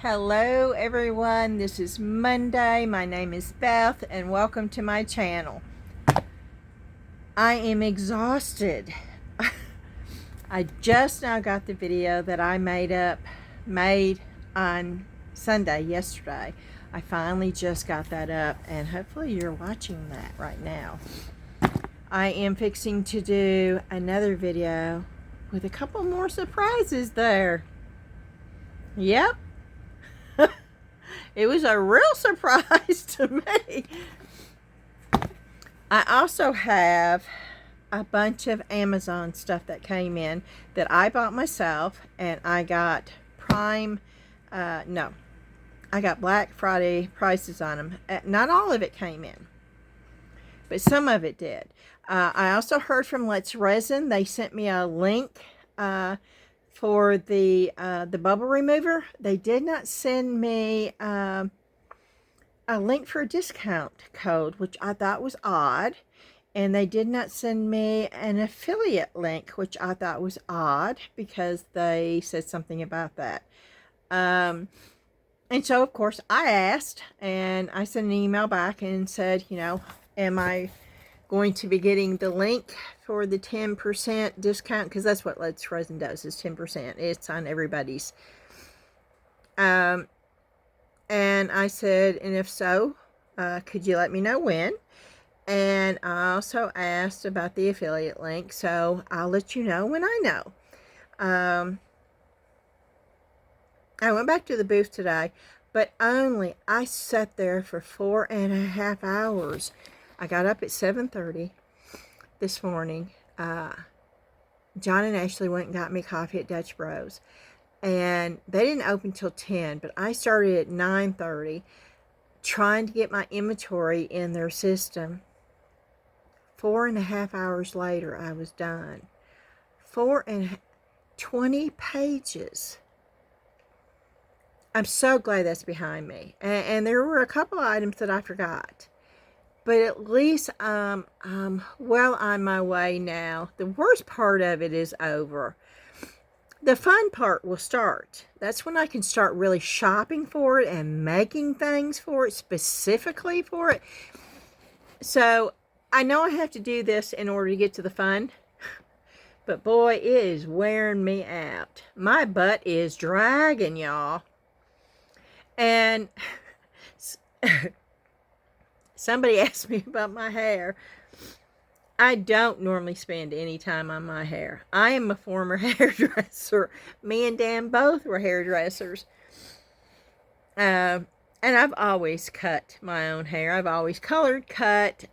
Hello everyone, this is Monday. My name is Beth and welcome to my channel. I am exhausted. I just now got the video that I made on Sunday, yesterday. I finally just got that up and hopefully you're watching that right now. I am fixing to do another video with a couple more surprises there. Yep. It was a real surprise to me. I also have a bunch of Amazon stuff that came in that I bought myself, and I got I got Black Friday prices on them. Not all of it came in, but some of it did. I also heard from Resin. They sent me a link for the bubble remover. They did not send me a link for a discount code, which I thought was odd. And they did not send me an affiliate link, which I thought was odd because they said something about that. And so, of course, I asked, and I sent an email back and said, you know, am I going to be getting the link for the 10% discount? Because that's what Let's Resin does, is 10%. It's on everybody's. And I said, and if so, could you let me know when? And I also asked about the affiliate link, so I'll let you know when I know. I went back to the booth today, but I sat there for 4.5 hours. I got up at 7:30 this morning. John and Ashley went and got me coffee at Dutch Bros. And they didn't open till 10, but I started at 9:30 trying to get my inventory in their system. 4.5 hours later, I was done. 20 pages. I'm so glad that's behind me. And there were a couple of items that I forgot. But at least I'm well on my way now. The worst part of it is over. The fun part will start. That's when I can start really shopping for it and making things for it, specifically for it. So I know I have to do this in order to get to the fun. But boy, it is wearing me out. My butt is dragging, y'all. And somebody asked me about my hair. I don't normally spend any time on my hair. I am a former hairdresser. Me and Dan both were hairdressers. And I've always cut my own hair. I've always colored, cut.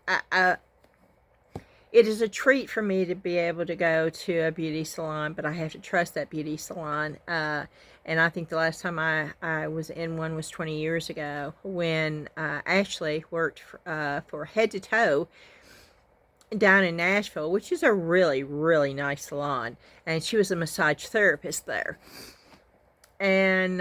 It is a treat for me to be able to go to a beauty salon, but I have to trust that beauty salon. And I think the last time I was in one was 20 years ago when Ashley worked for Head to Toe down in Nashville, which is a really, really nice salon. And she was a massage therapist there. And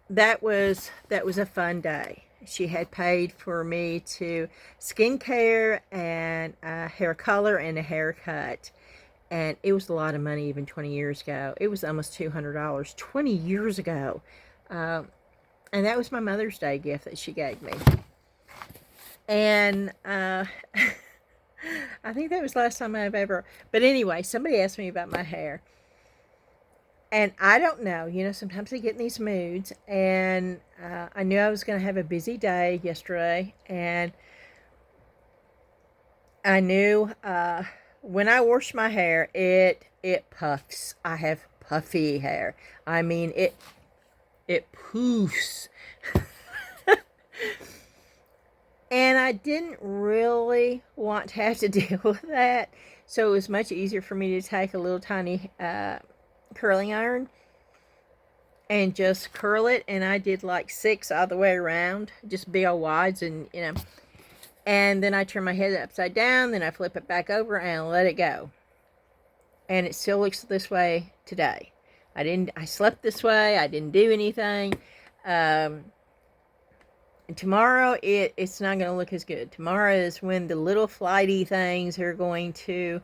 that was a fun day. She had paid for me to skincare and a hair color and a haircut. And it was a lot of money even 20 years ago. It was almost $200 20 years ago. And that was my Mother's Day gift that she gave me. And I think that was the last time I've ever... But anyway, somebody asked me about my hair. And I don't know. You know, sometimes I get in these moods. And I knew I was going to have a busy day yesterday. And I knew when I wash my hair, it puffs. I have puffy hair. I mean, it poofs. And I didn't really want to have to deal with that. So it was much easier for me to take a little tiny curling iron and just curl it. And I did like 6 all the way around. Just big old wides and, you know. And then I turn my head upside down. Then I flip it back over and let it go. And it still looks this way today. I slept this way. I didn't do anything. And tomorrow, it's not going to look as good. Tomorrow is when the little flighty things are going to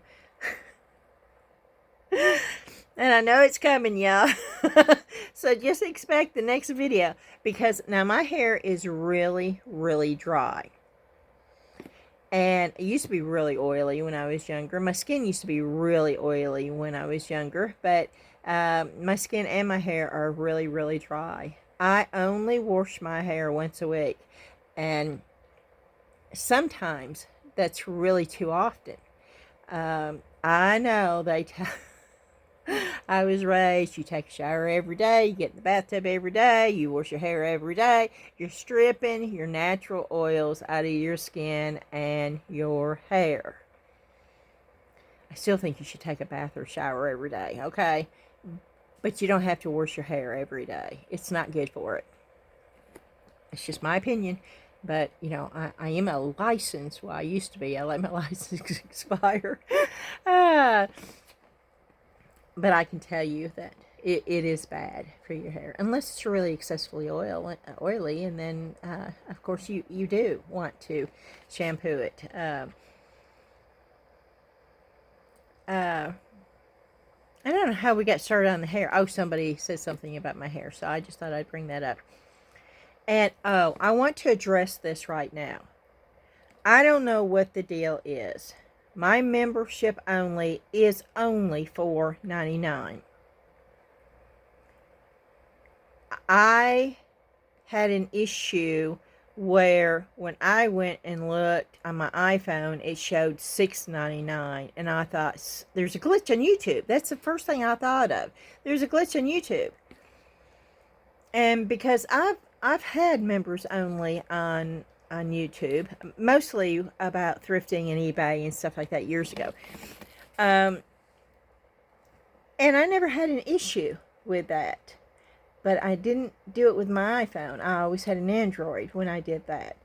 And I know it's coming, y'all. So just expect the next video. Because now my hair is really, really dry. And it used to be really oily when I was younger. My skin used to be really oily when I was younger. But my skin and my hair are really, really dry. I only wash my hair once a week. And sometimes that's really too often. I know they tell... I was raised, you take a shower every day, you get in the bathtub every day, you wash your hair every day, you're stripping your natural oils out of your skin and your hair. I still think you should take a bath or shower every day, okay? But you don't have to wash your hair every day. It's not good for it. It's just my opinion. But, you know, I am a licensed, well, I used to be. I let my license expire. But I can tell you that it is bad for your hair. Unless it's really excessively oily. And then, of course, you do want to shampoo it. I don't know how we got started on the hair. Oh, somebody said something about my hair. So I just thought I'd bring that up. And, oh, I want to address this right now. I don't know what the deal is. My membership only is only $4.99. I had an issue where when I went and looked on my iPhone, it showed $6.99. And I thought, there's a glitch on YouTube. That's the first thing I thought of. There's a glitch on YouTube. And because I've had members only on YouTube, mostly about thrifting and eBay and stuff like that years ago. And I never had an issue with that. But I didn't do it with my iPhone. I always had an Android when I did that.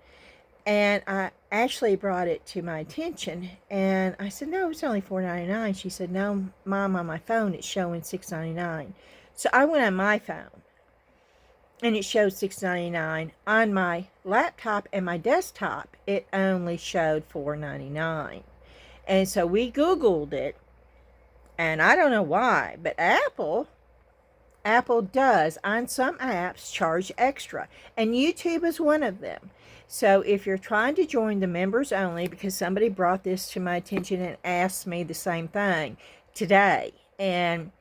And I actually brought it to my attention. And I said, no, it's only $4.99. She said, no, Mom, on my phone it's showing $6.99. So I went on my phone. And it showed $6.99. On my laptop and my desktop, it only showed $4.99. And so we Googled it. And I don't know why, but Apple does, on some apps, charge extra. And YouTube is one of them. So if you're trying to join the members only, because somebody brought this to my attention and asked me the same thing today. And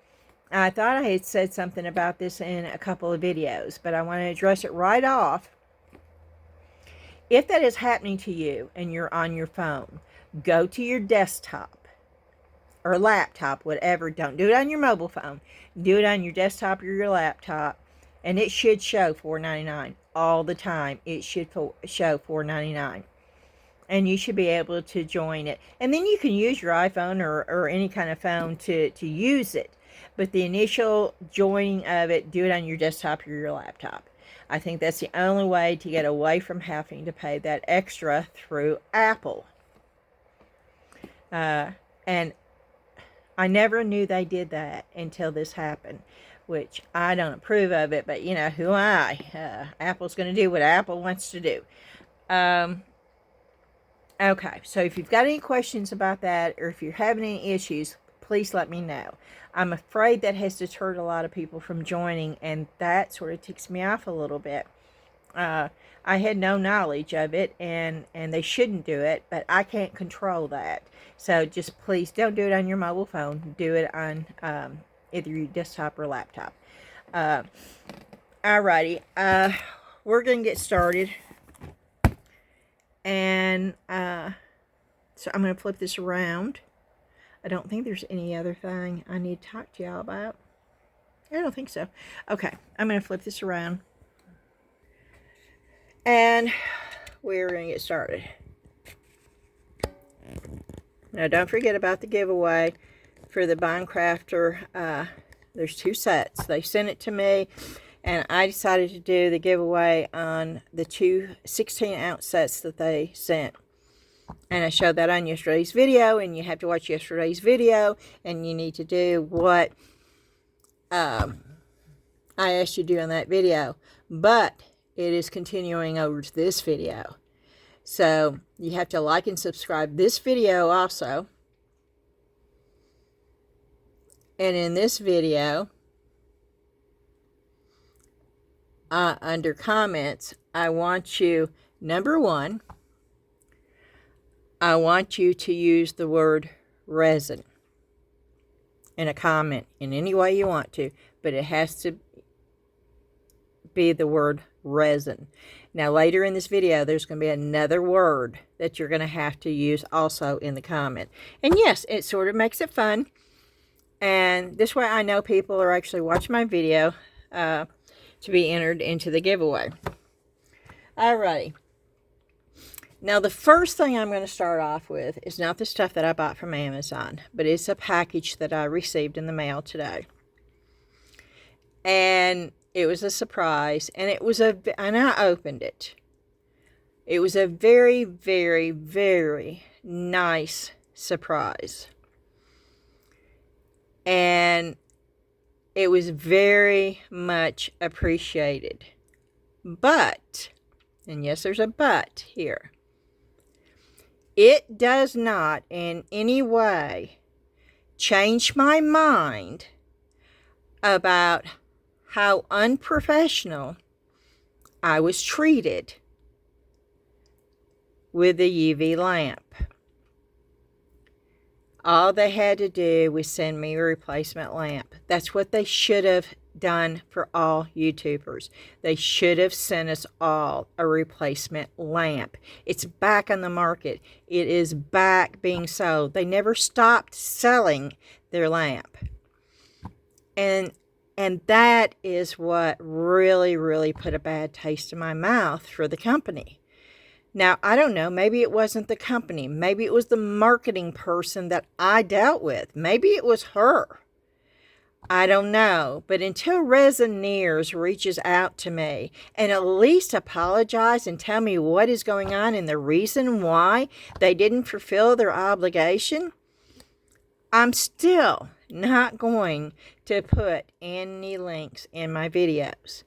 I thought I had said something about this in a couple of videos, but I want to address it right off. If that is happening to you and you're on your phone, go to your desktop or laptop, whatever. Don't do it on your mobile phone. Do it on your desktop or your laptop, and it should show $4.99 all the time. It should show $4.99. And you should be able to join it. And then you can use your iPhone or any kind of phone to use it. But the initial joining of it, do it on your desktop or your laptop. I think that's the only way to get away from having to pay that extra through Apple. And I never knew they did that until this happened, which I don't approve of it, but you know, who am I? Apple's going to do what Apple wants to do. Okay, so if you've got any questions about that, or if you're having any issues, please let me know. I'm afraid that has deterred a lot of people from joining, and that sort of ticks me off a little bit. I had no knowledge of it, and they shouldn't do it, but I can't control that. So just please don't do it on your mobile phone. Do it on either your desktop or laptop. Alrighty, we're going to get started. And so I'm going to flip this around. I don't think there's any other thing I need to talk to y'all about. I don't think so. Okay, I'm going to flip this around. And we're going to get started. Now, don't forget about the giveaway for the Bonecrafter. There's 2 sets. They sent it to me, and I decided to do the giveaway on the 2 16-ounce sets that they sent. And I showed that on yesterday's video, and you have to watch yesterday's video, and you need to do what I asked you to do in that video. But it is continuing over to this video. So you have to like and subscribe this video also. And in this video, under comments, I want you, number one, I want you to use the word resin in a comment in any way you want to, but it has to be the word resin. Now later in this video, there's going to be another word that you're going to have to use also in the comment. And yes, it sort of makes it fun. And this way I know people are actually watching my video to be entered into the giveaway. Alrighty. Now the first thing I'm going to start off with is not the stuff that I bought from Amazon, but it's a package that I received in the mail today. And it was a surprise, and I opened it. It was a very, very, very nice surprise. And it was very much appreciated. But, and yes, there's a but here, it does not in any way change my mind about how unprofessional I was treated with the UV lamp. All they had to do was send me a replacement lamp. That's what they should have done for all YouTubers. They should have sent us all a replacement lamp. It's back on the market. It is back being sold. They never stopped selling their lamp. And that is what really, really put a bad taste in my mouth for the company. Now, I don't know, maybe it wasn't the company. Maybe it was the marketing person that I dealt with. Maybe it was her. I don't know. But until Resineers reaches out to me and at least apologize and tell me what is going on and the reason why they didn't fulfill their obligation, I'm still not going to put any links in my videos.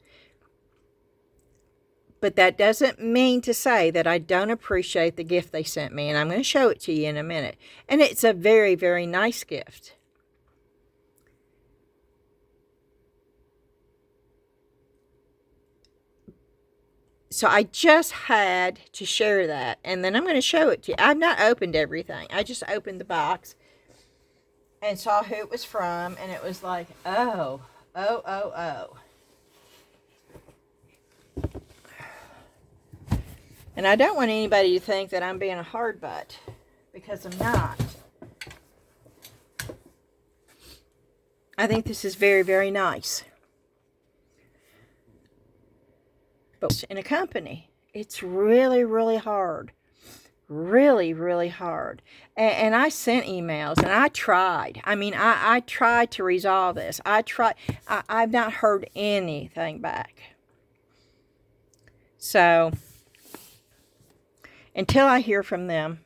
But that doesn't mean to say that I don't appreciate the gift they sent me. And I'm going to show it to you in a minute. And it's a very, very nice gift. So I just had to share that. And then I'm going to show it to you. I've not opened everything. I just opened the box and saw who it was from. And it was like, oh. And I don't want anybody to think that I'm being a hard butt, because I'm not. I think this is very, very nice. But in a company, it's really, really hard. Really, really hard. And I sent emails, and I tried. I mean, I tried to resolve this. I've not heard anything back. So until I hear from them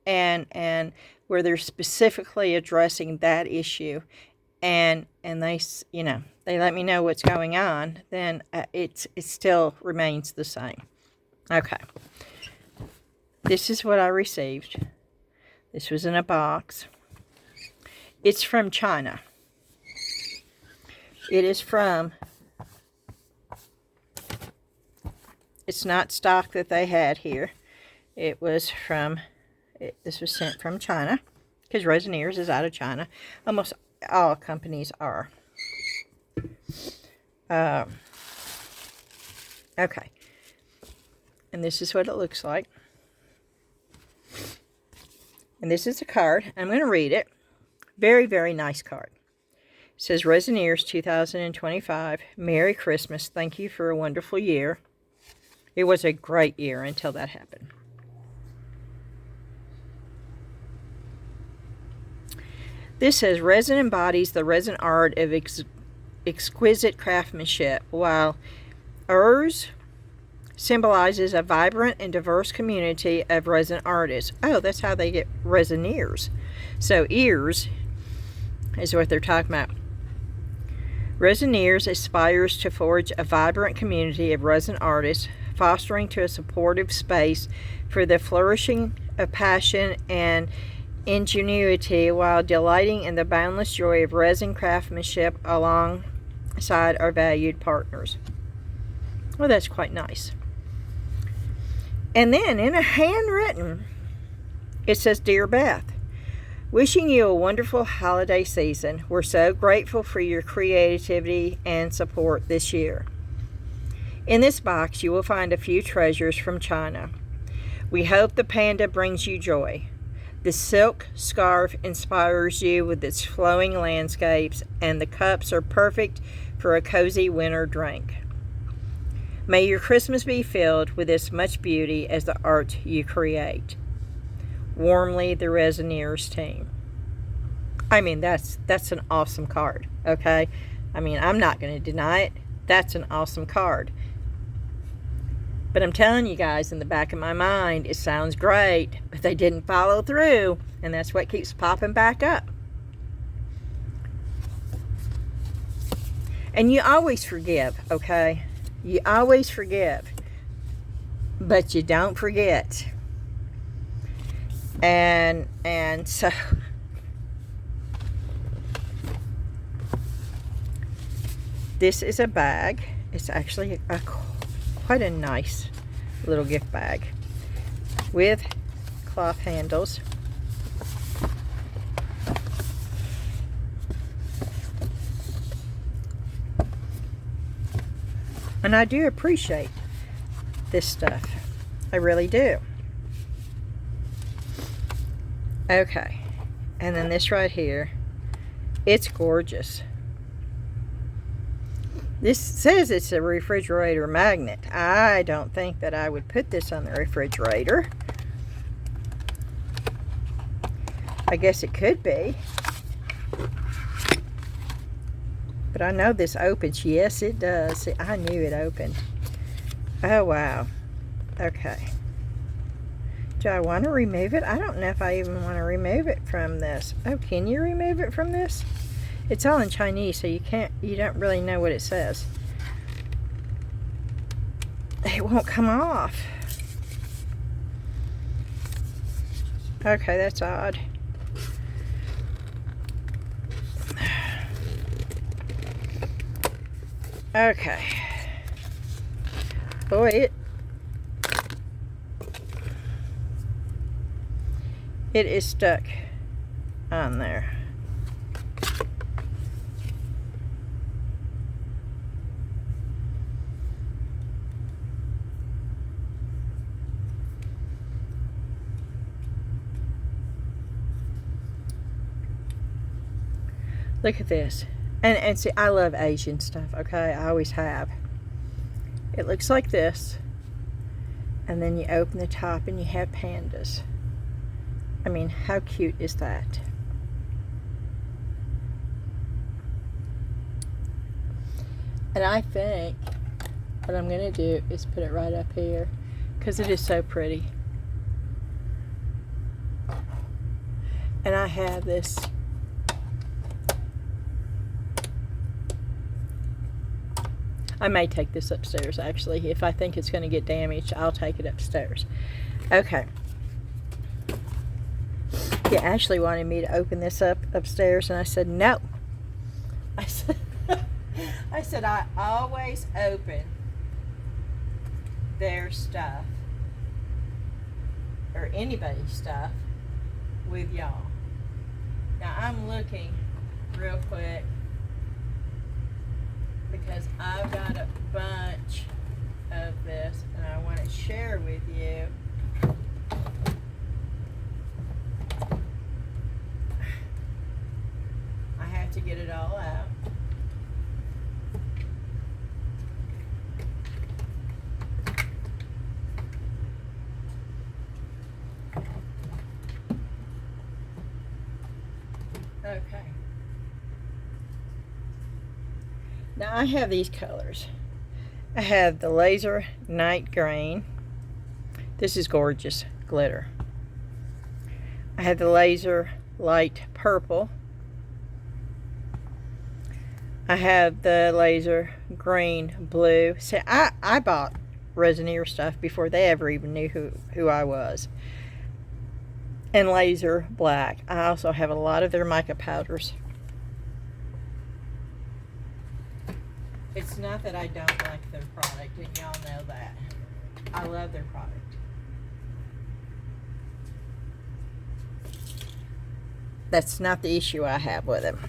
and where they're specifically addressing that issue and they, you know, they let me know what's going on, then it still remains the same. Okay. This is what I received. This was in a box. It's from China. It is from, it's not stock that they had here. It was from, this was sent from China, because Resineers is out of China. Almost all companies are. Okay. And this is what it looks like. And this is a card. I'm going to read it. Very, very nice card. It says, Resineers 2025. Merry Christmas. Thank you for a wonderful year. It was a great year until that happened. This says, resin embodies the resin art of exquisite craftsmanship, while Urs symbolizes a vibrant and diverse community of resin artists. Oh, that's how they get Resineers. So ears is what they're talking about. Resineers aspires to forge a vibrant community of resin artists, fostering to a supportive space for the flourishing of passion and ingenuity while delighting in the boundless joy of resin craftsmanship alongside our valued partners. Well, that's quite nice. And then in a handwritten, it says, Dear Beth, wishing you a wonderful holiday season. We're so grateful for your creativity and support this year. In this box, you will find a few treasures from China. We hope the panda brings you joy. The silk scarf inspires you with its flowing landscapes, and the cups are perfect for a cozy winter drink. May your Christmas be filled with as much beauty as the art you create. Warmly, the Resineers team. I mean, that's an awesome card, okay? I mean, I'm not going to deny it. That's an awesome card. But I'm telling you guys, in the back of my mind, it sounds great, but they didn't follow through, and that's what keeps popping back up. And you always forgive, okay? You always forgive, but you don't forget. And so this is a bag. It's actually quite a nice little gift bag with cloth handles. And I do appreciate this stuff. I really do. Okay. And then this right here. It's gorgeous. This says it's a refrigerator magnet. I don't think that I would put this on the refrigerator. I guess it could be. But I know this opens. Yes, it does. See, I knew it opened. Oh, wow. Okay. Do I want to remove it? I don't know if I even want to remove it from this. Oh, can you remove it from this? It's all in Chinese, so you don't really know what it says. It won't come off. Okay, that's odd. Okay. Boy, it is stuck on there. Look at this. And see, I love Asian stuff, okay? I always have. It looks like this. And then you open the top and you have pandas. I mean, how cute is that? And I think what I'm going to do is put it right up here because it is so pretty. And I have this I may take this upstairs, actually. If I think it's going to get damaged, I'll take it upstairs. Okay. He actually wanted me to open this up upstairs, and I said, no. I said, I always open their stuff, or anybody's stuff, with y'all. Now, I'm looking real quick, because I've got a bunch of this and I want to share with you. I have to get it all out. Okay. Now I have these colors. I have the laser night green. This is gorgeous glitter. I have the laser light purple. I have the laser green blue. See, I bought Resineer stuff before they ever even knew who I was. and laser black. I also have a lot of their mica powders. It's not that I don't like their product, and y'all know that. I love their product. That's not the issue I have with them.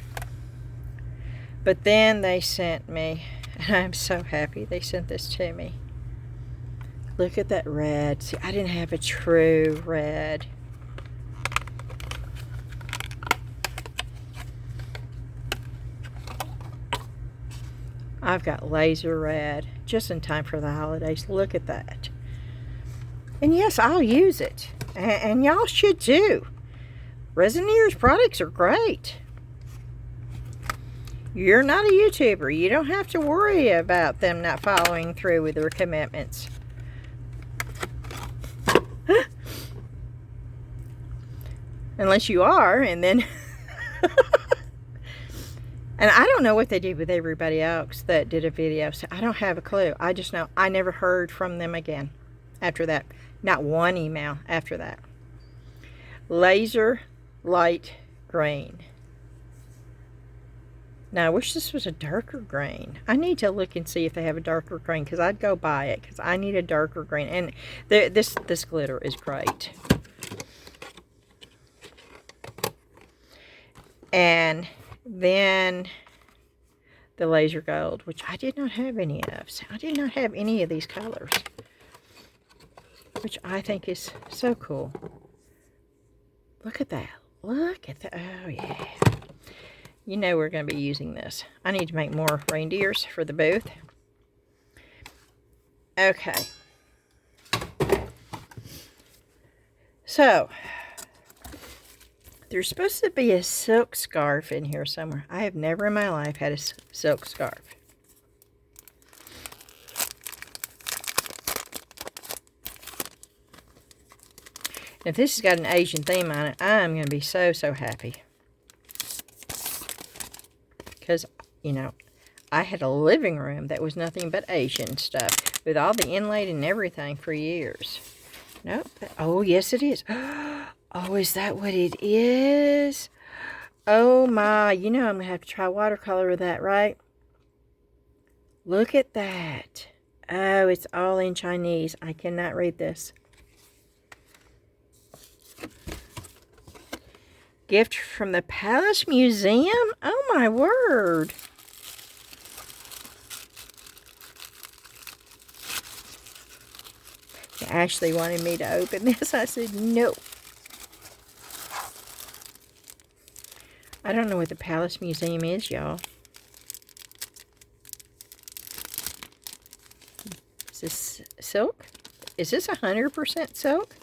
But then they sent me, and I'm so happy they sent this to me. Look at that red. See, I didn't have a true red. I've got laser red just in time for the holidays. Look at that. And yes, I'll use it. And y'all should too. Resinier's products are great. You're not a YouTuber. You don't have to worry about them not following through with their commitments. Unless you are, and then... And I don't know what they did with everybody else that did a video, so I don't have a clue. I just know I never heard from them again after that. Not one email after that. Laser light green. Now, I wish this was a darker green. I need to look and see if they have a darker green, because I'd go buy it, because I need a darker green. And this glitter is great. And then the laser gold, which I did not have any of. So I did not have any of these colors, which I think is so cool. Look at that. Look at that. Oh, yeah. You know we're going to be using this. I need to make more reindeers for the booth. Okay. So, there's supposed to be a silk scarf in here somewhere. I have never in my life had a silk scarf. If this has got an Asian theme on it, I'm going to be so, so happy. Because, you know, I had a living room that was nothing but Asian stuff. With all the inlaid and everything for years. Nope. Oh, yes it is. Oh, is that what it is? Oh my, you know I'm going to have to try watercolor with that, right? Look at that. Oh, it's all in Chinese. I cannot read this. Gift from the Palace Museum? Oh my word. Ashley wanted me to open this. I said no. I don't know what the Palace Museum is, y'all. Is this silk? Is this 100% silk?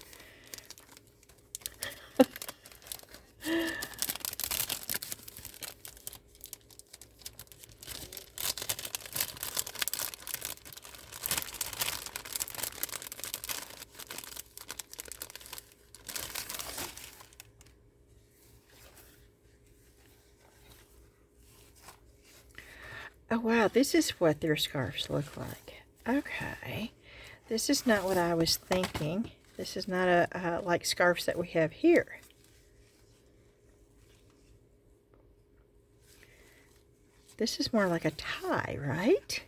Oh, wow, this is what their scarves look like. Okay. This is not what I was thinking. This is not a like scarves that we have here. This is more like a tie, right?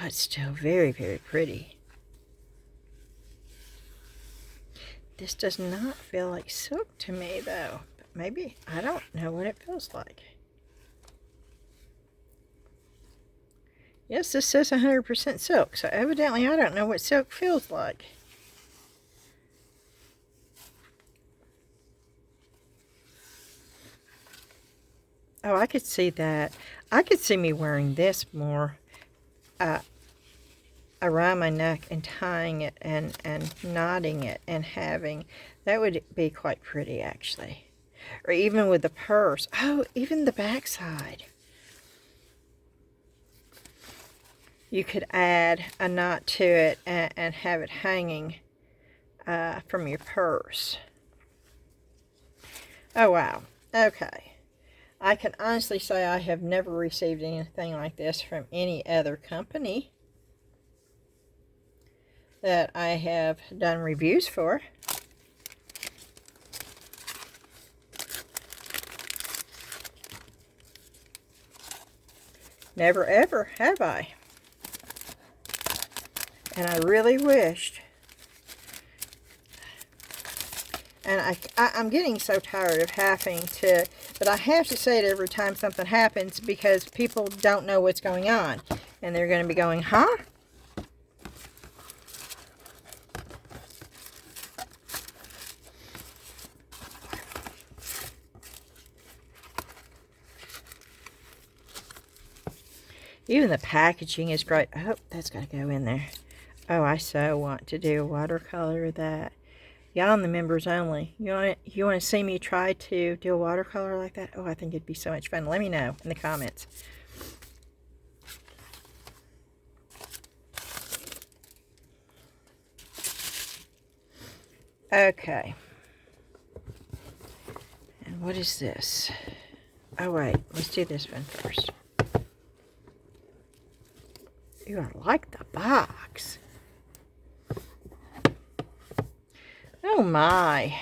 Oh, it's still very, very pretty. This does not feel like silk to me, though. But maybe, I don't know what it feels like. Yes, this says 100% silk, so evidently I don't know what silk feels like. Oh, I could see that. I could see me wearing this more around my neck and tying it and knotting it and having. That would be quite pretty, actually. Or even with the purse. Oh, even the backside. You could add a knot to it and have it hanging from your purse. Oh, wow. Okay. I can honestly say I have never received anything like this from any other company that I have done reviews for. Never ever have I. And I really wished. And I'm getting so tired of having to, but I have to say it every time something happens because people don't know what's going on. And they're going to be going, huh? Even the packaging is great. Oh, that's got to go in there. Oh, I so want to do a watercolor of that. Y'all in the members only. You want to see me try to do a watercolor like that? Oh, I think it'd be so much fun. Let me know in the comments. Okay. And what is this? Oh, wait. Let's do this one first. Ooh, I like the box. Oh my.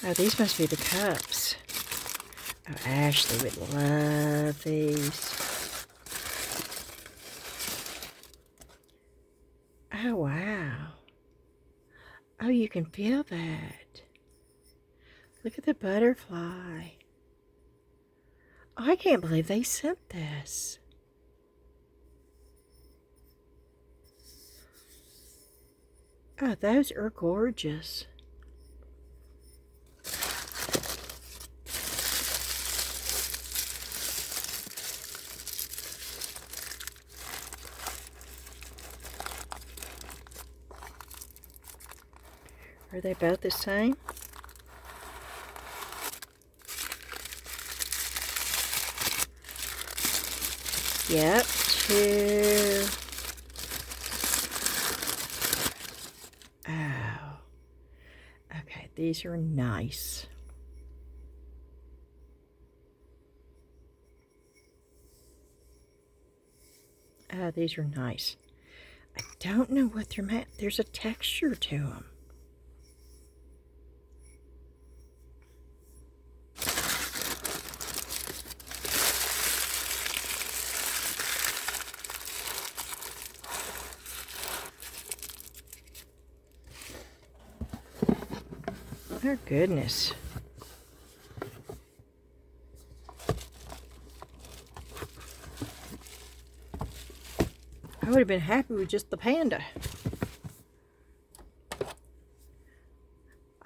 Oh, these must be the cups. Oh, Ashley would love these. Oh, wow. Oh, you can feel that. Look at the butterfly. Oh, I can't believe they sent this. Oh, those are gorgeous. Are they both the same? Yep, two. Oh. Okay, these are nice. Oh, these are nice. I don't know what they're made. There's a texture to them. Oh, goodness. I would have been happy with just the panda.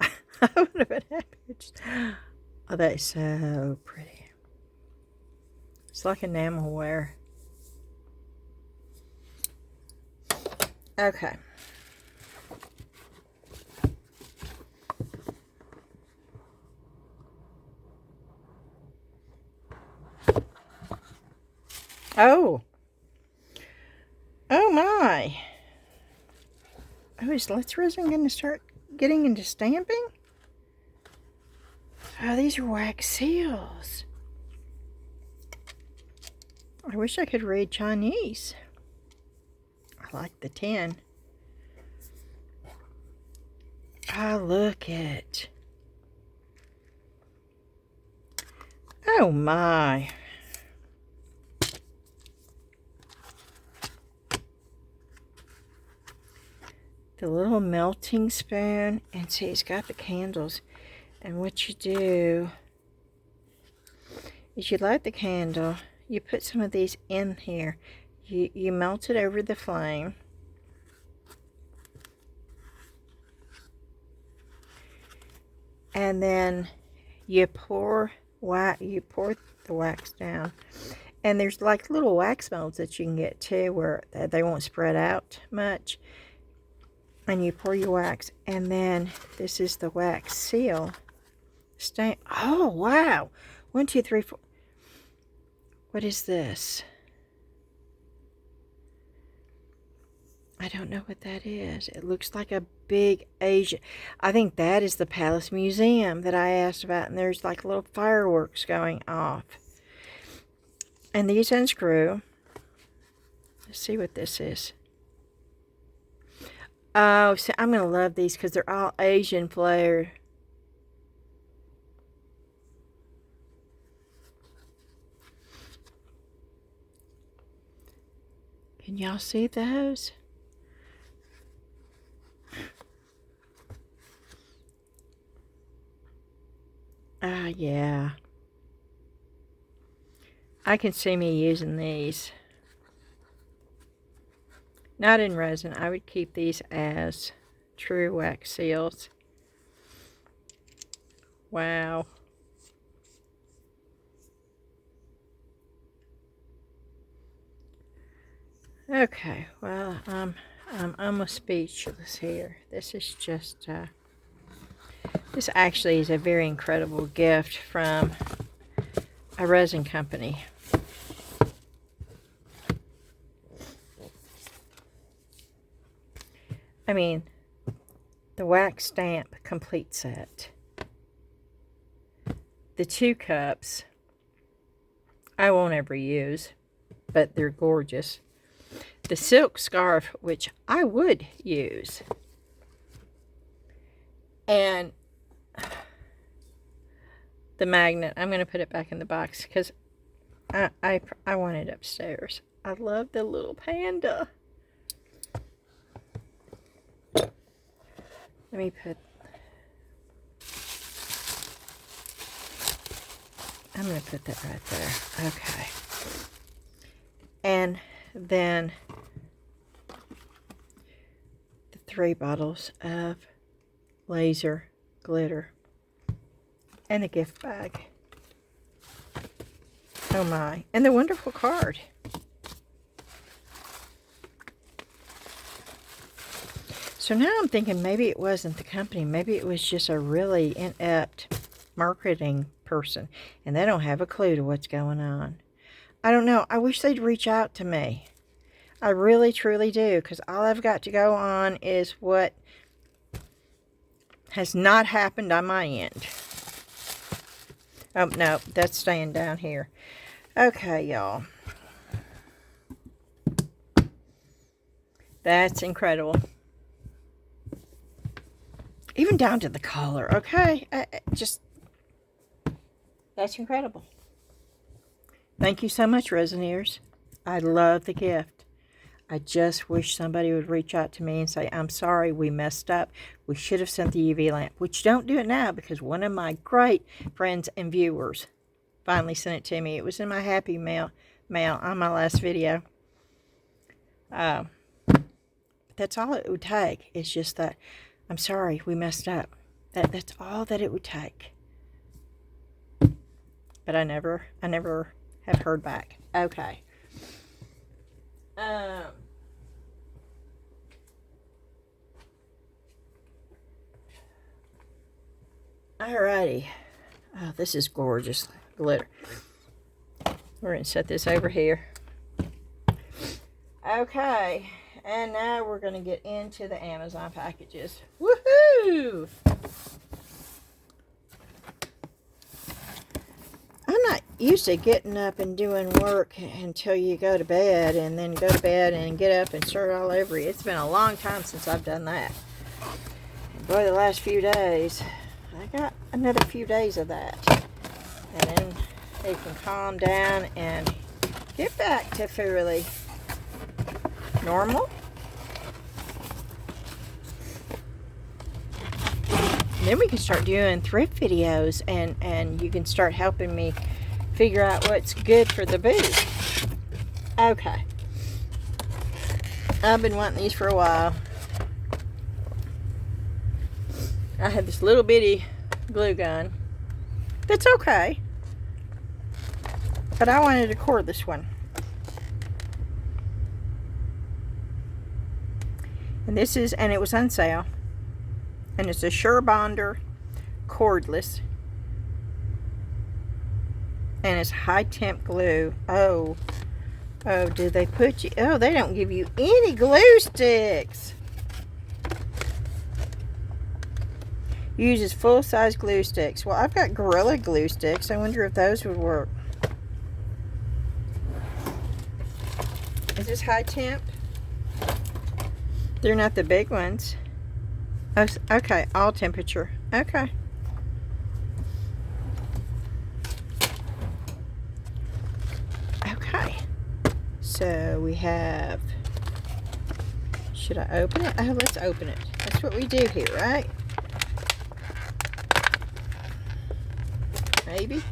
I would have been happy with just... Oh, that is so pretty. It's like enamelware. Okay. Oh. Oh my. Oh, is Let's Resin going to start getting into stamping? Oh, these are wax seals. I wish I could read Chinese. I like the tin. Oh, look it. Oh my. The little melting spoon, and see, it's got the candles. And what you do is you light the candle, you put some of these in here, you melt it over the flame, and then you pour the wax down. And there's like little wax molds that you can get too, where they won't spread out much. And you pour your wax, and then this is the wax seal. Oh, wow. 1, 2, 3, 4. What is this? I don't know what that is. It looks like a big Asian. I think that is the Palace Museum that I asked about, and there's like little fireworks going off. And these unscrew. Let's see what this is. Oh, see, I'm going to love these because they're all Asian flavored. Can y'all see those? Yeah. I can see me using these. Not in resin. I would keep these as true wax seals. Wow. Okay, well, I'm almost speechless here. This is just, this actually is a very incredible gift from a resin company. I mean, the wax stamp complete set. The 2 cups, I won't ever use, but they're gorgeous. The silk scarf, which I would use. And the magnet, I'm going to put it back in the box because I want it upstairs. I love the little panda. Let me put, I'm going to put that right there. Okay. And then the 3 bottles of laser glitter and the gift bag. Oh my. And the wonderful card. So now I'm thinking maybe it wasn't the company. Maybe it was just a really inept marketing person. And they don't have a clue to what's going on. I don't know. I wish they'd reach out to me. I really, truly do. Because all I've got to go on is what has not happened on my end. Oh, no. That's staying down here. Okay, y'all. That's incredible. Even down to the color, okay? That's incredible. Thank you so much, Resineers. I love the gift. I just wish somebody would reach out to me and say, I'm sorry, we messed up. We should have sent the UV lamp. Which don't do it now because one of my great friends and viewers finally sent it to me. It was in my happy mail on my last video. That's all it would take. It's just that, I'm sorry, we messed up. That's all that it would take. But I never have heard back. Okay. Alrighty. Oh, this is gorgeous glitter. We're going to set this over here. Okay. And now we're going to get into the Amazon packages. Woohoo! I'm not used to getting up and doing work until you go to bed and then go to bed and get up and start all over. It's been a long time since I've done that. And boy, the last few days, I got another few days of that. And then it can calm down and get back to fairly normal. Then we can start doing thrift videos and you can start helping me figure out what's good for the booth. Okay. I've been wanting these for a while. I had this little bitty glue gun. That's okay. But I wanted to cord this one. And it was on sale. And it's a Sure Bonder cordless. And it's high temp glue. Oh, do they put you? Oh, they don't give you any glue sticks. Uses full size glue sticks. Well, I've got Gorilla glue sticks. I wonder if those would work. is high temp? They're not the big ones. Oh, okay, all temperature. Okay. Okay. So we have, should I open it? Oh, let's open it. That's what we do here, right? Maybe.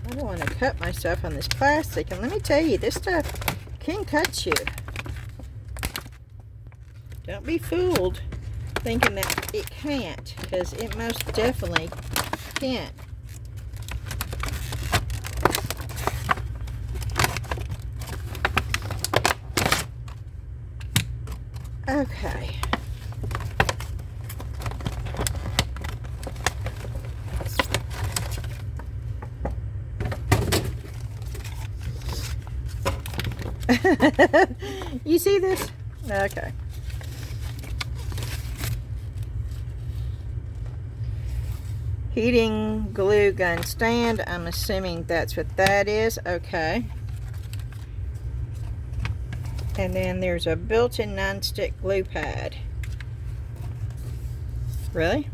I don't want to cut myself on this plastic, and let me tell you, this stuff can cut you. Don't be fooled thinking that it can't, because it most definitely can't. Okay. You see this? Okay. Heating glue gun stand. I'm assuming that's what that is. Okay. And then there's a built-in non-stick glue pad. Really?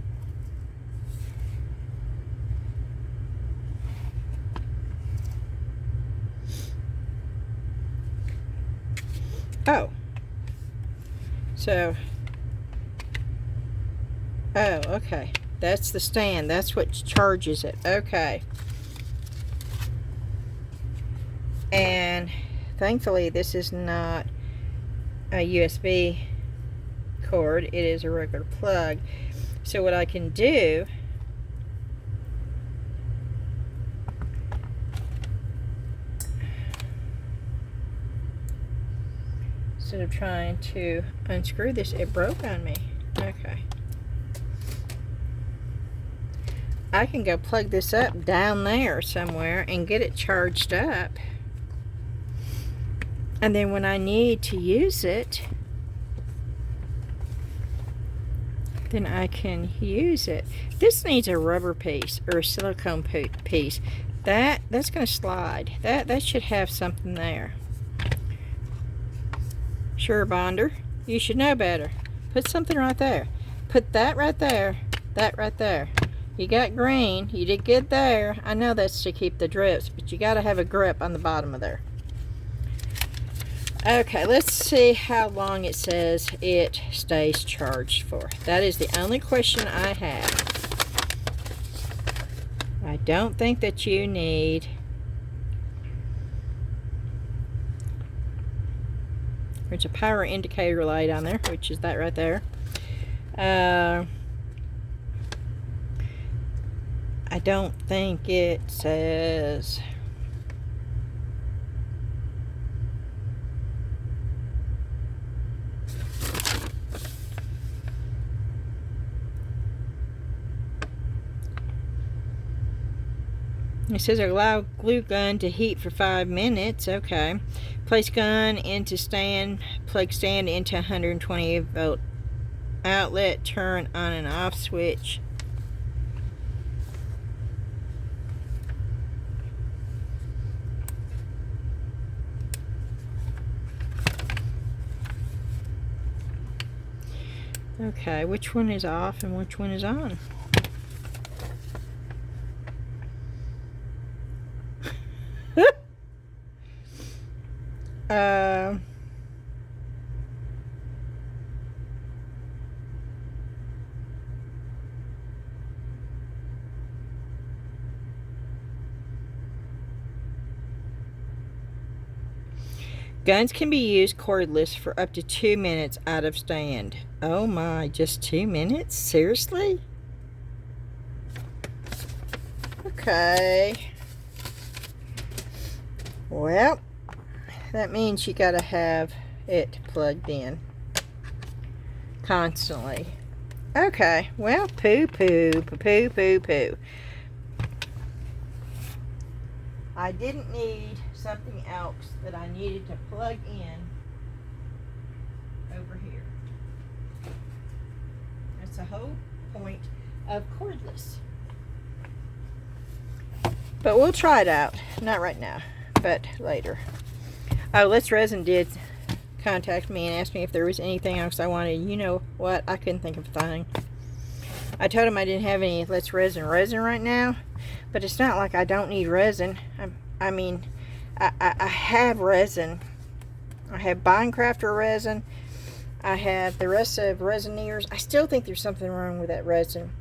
Oh. So. Oh, okay. That's the stand. That's what charges it. Okay. And thankfully this is not a USB cord. It is a regular plug. So what I can do, instead of trying to unscrew this, it broke on me. Okay. I can go plug this up down there somewhere and get it charged up. And then when I need to use it, then I can use it. This needs a rubber piece or a silicone piece. That's going to slide. That should have something there. Sure, Bonder, you should know better. Put something right there. Put that right there. That right there. You got green. You did good there. I know that's to keep the drips, but you got to have a grip on the bottom of there. Okay, let's see how long it says it stays charged for. That is the only question I have. I don't think that you need there's a power indicator light on there, which is that right there. I don't think it says it says allow glue gun to heat for 5 minutes. Okay. Place gun into stand, plug stand into 120 volt outlet, turn on and off switch. Okay, which one is off and which one is on? Guns can be used cordless for up to 2 minutes out of stand. Oh my, just 2 minutes? Seriously? Okay. Well, that means you gotta have it plugged in constantly. Okay, well, poo. I didn't need something else that I needed to plug in over here. That's whole point of cordless. But we'll try it out. Not right now, but later. Oh, Let's Resin did contact me and asked me if there was anything else I wanted. You know what? I couldn't think of a thing. I told him I didn't have any Let's Resin right now, but it's not like I don't need resin. I mean, I have resin. I have Binecrafter resin. I have the rest of Resineers. I still think there's something wrong with that resin.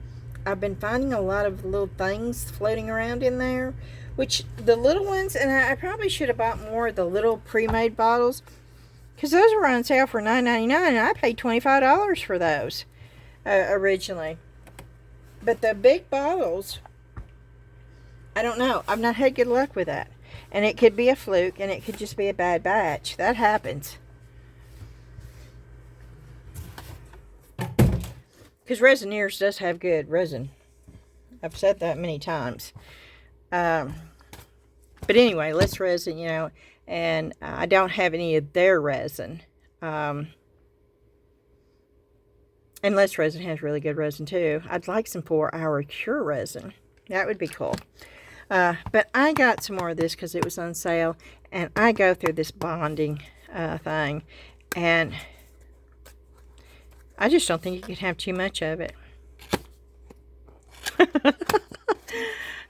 I've been finding a lot of little things floating around in there, which the little ones, and I probably should have bought more of the little pre-made bottles, because those were on sale for $9.99, and I paid $25 for those originally. But the big bottles, I don't know. I've not had good luck with that. And it could be a fluke, and it could just be a bad batch. That happens. Because Resineers does have good resin. I've said that many times. But anyway, Let's Resin, you know, and I don't have any of their resin. And Let's Resin has really good resin too. I'd like some 4-hour cure resin. That would be cool. But I got some more of this because it was on sale, and I go through this bonding thing, and I just don't think you can have too much of it.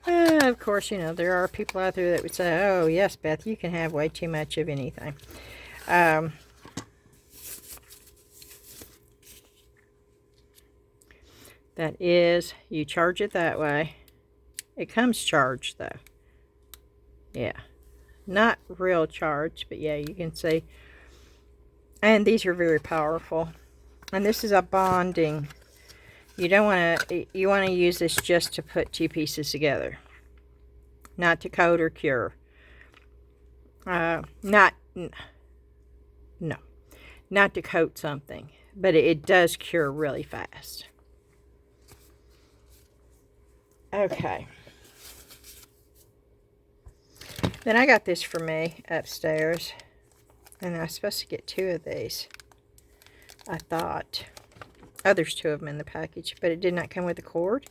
Of course, you know, there are people out there that would say, oh, yes, Beth, you can have way too much of anything. That is, you charge it that way. It comes charged, though. Yeah. Not real charged, but yeah, you can see. And these are very powerful. And this is a bonding. You don't want to, you want to use this just to put two pieces together. Not to coat or cure. No. Not to coat something. But it does cure really fast. Okay. Then I got this for me upstairs. And I was supposed to get 2 of these. I thought. Oh, there's 2 of them in the package. But it did not come with a cord.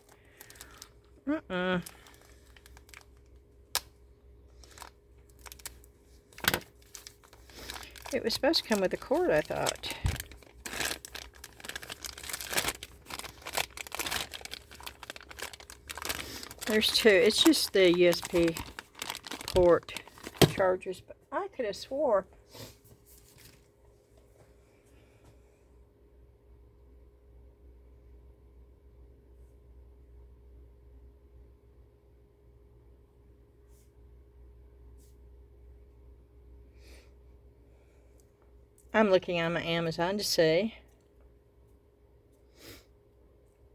It was supposed to come with a cord, I thought. There's 2. It's just the USB port chargers. But I could have swore. I'm looking on my Amazon to see.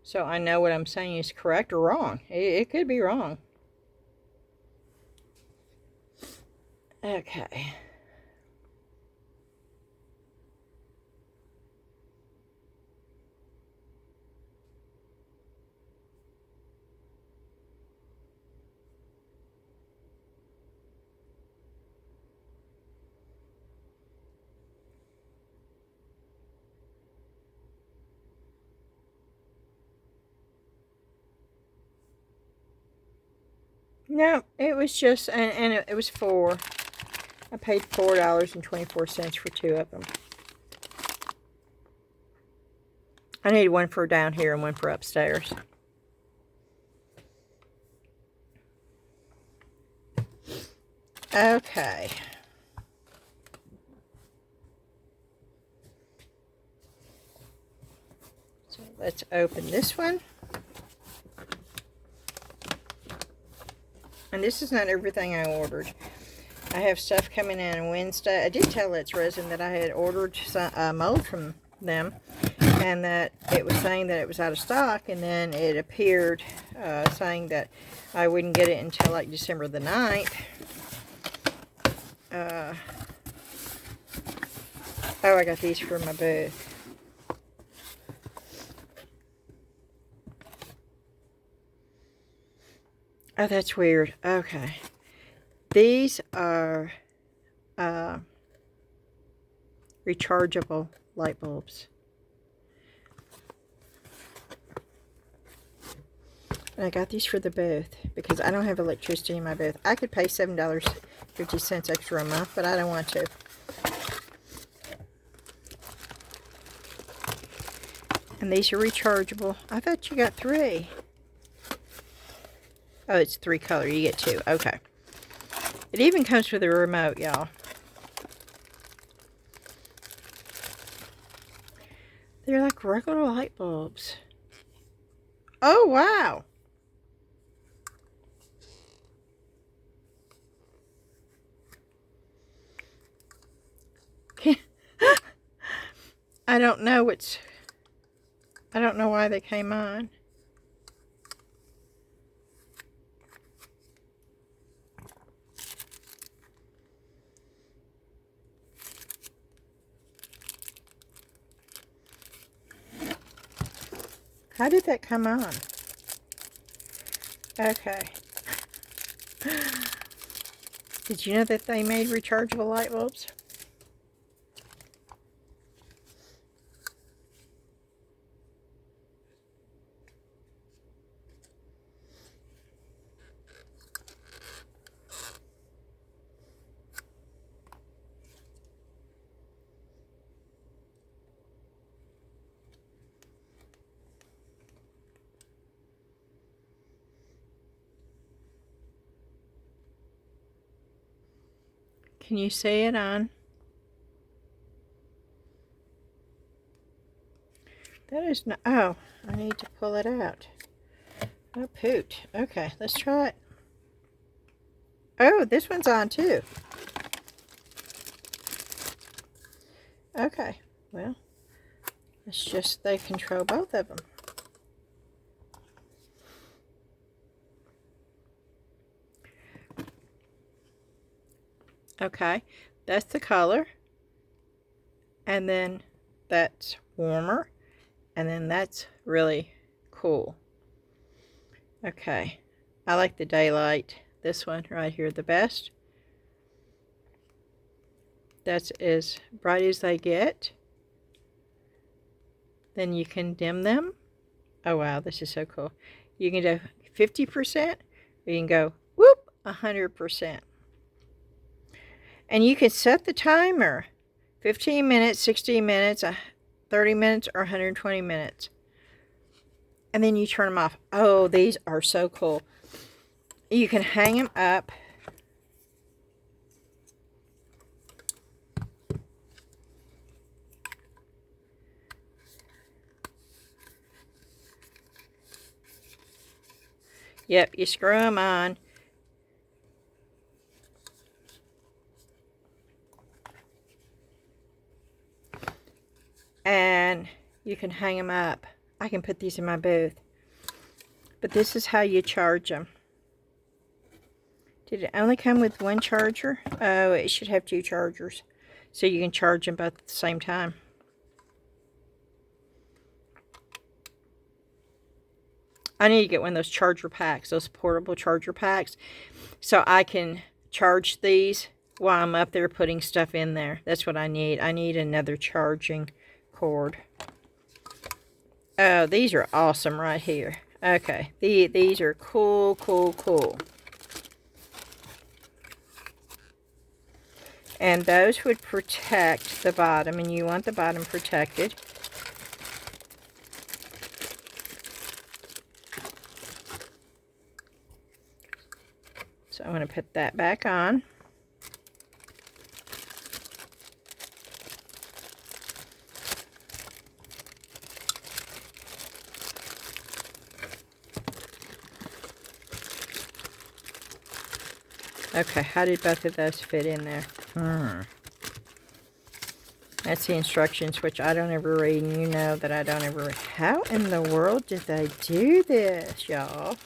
So I know what I'm saying is correct or wrong. It could be wrong. Okay. No, it was just, and it was 4. I paid $4.24 for 2 of them. I need one for down here and one for upstairs. Okay. So let's open this one. And this is not everything I ordered. I have stuff coming in on Wednesday. I did tell Let's Resin that I had ordered some mold from them, and that it was saying that it was out of stock, and then it appeared saying that I wouldn't get it until like December the 9th. Oh, I got these for my booth. Oh, that's weird. Okay. These are rechargeable light bulbs. And I got these for the booth because I don't have electricity in my booth. I could pay $7.50 extra a month, but I don't want to. And these are rechargeable. I thought you got 3. Oh, it's 3 color. You get 2. Okay. It even comes with a remote, y'all. They're like regular light bulbs. Oh, wow. I don't know why they came on. How did that come on? Okay. Did you know that they made rechargeable light bulbs? Can you see it on? That is not, oh, I need to pull it out. Oh, poot. Okay, let's try it. Oh, this one's on too. Okay, well, it's just they control both of them. Okay, that's the color. And then that's warmer. And then that's really cool. Okay, I like the daylight. This one right here the best. That's as bright as they get. Then you can dim them. Oh wow, this is so cool. You can do 50%, or you can go whoop 100%. And you can set the timer. 15 minutes, 16 minutes, 30 minutes, or 120 minutes. And then you turn them off. Oh, these are so cool. You can hang them up. Yep, you screw them on. And you can hang them up. I can put these in my booth. But this is how you charge them. Did it only come with one charger? Oh, it should have 2 chargers. So you can charge them both at the same time. I need to get one of those charger packs, those portable charger packs, so I can charge these while I'm up there putting stuff in there. That's what I need. I need another charging cord. Oh, these are awesome right here. Okay, these are cool, cool, cool. And those would protect the bottom, and you want the bottom protected. So I'm going to put that back on. Okay, how did both of those fit in there? That's the instructions, which I don't ever read, and you know that I don't ever read. How in the world did they do this, y'all?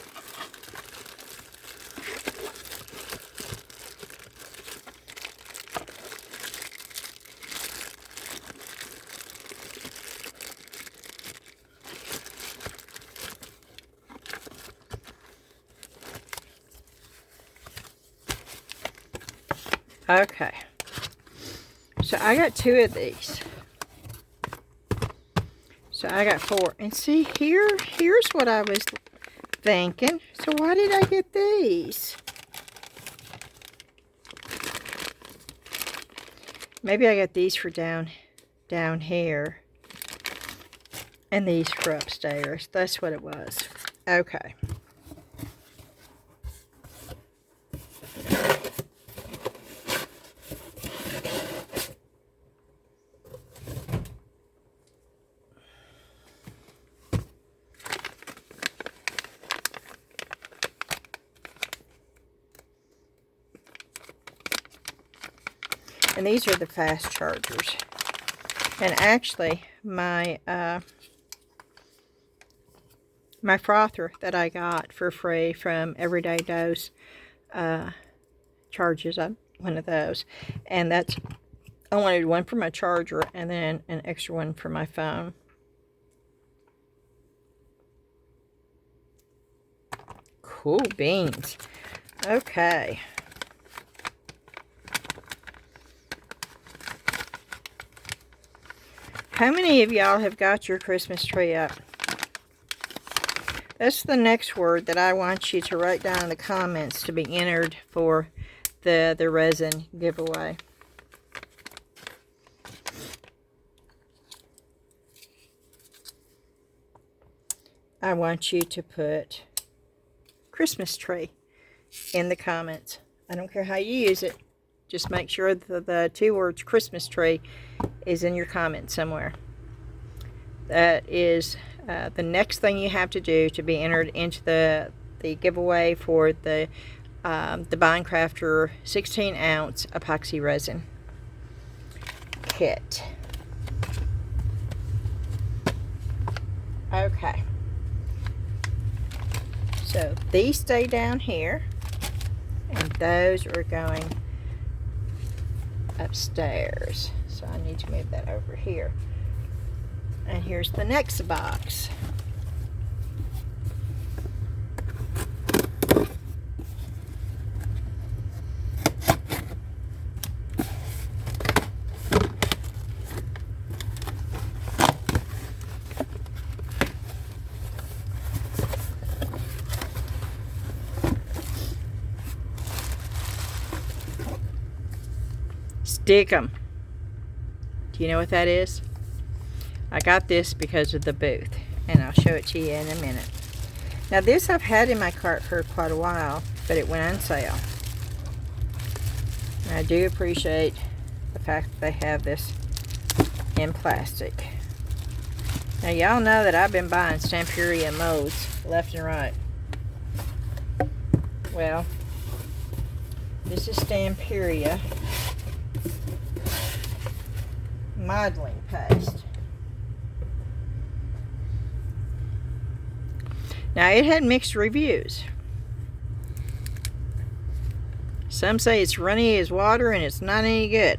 Okay, so I got 2 of these. So I got 4. And see, here's what I was thinking, so why did I get these? Maybe I got these for down here. And these for upstairs. That's what it was. Okay. And these are the fast chargers. And actually, my my frother that I got for free from Everyday Dose charges up one of those. And that's, I wanted one for my charger and then an extra one for my phone. Cool beans. Okay. How many of y'all have got your Christmas tree up? That's the next word that I want you to write down in the comments to be entered for the resin giveaway. I want you to put Christmas tree in the comments. I don't care how you use it. Just make sure that the two words Christmas tree is in your comment somewhere. That is the next thing you have to do to be entered into the giveaway for the Binecrafter 16-ounce epoxy resin kit. Okay. So these stay down here, and those are going upstairs. So I need to move that over here. And here's the next box. Stick 'em. Do you know what that is? I got this because of the booth, and I'll show it to you in a minute. Now this I've had in my cart for quite a while, but it went on sale. And I do appreciate the fact that they have this in plastic. Now y'all know that I've been buying Stamperia molds left and right. Well, this is Stamperia modeling paste. Now, it had mixed reviews. Some say it's runny as water and it's not any good.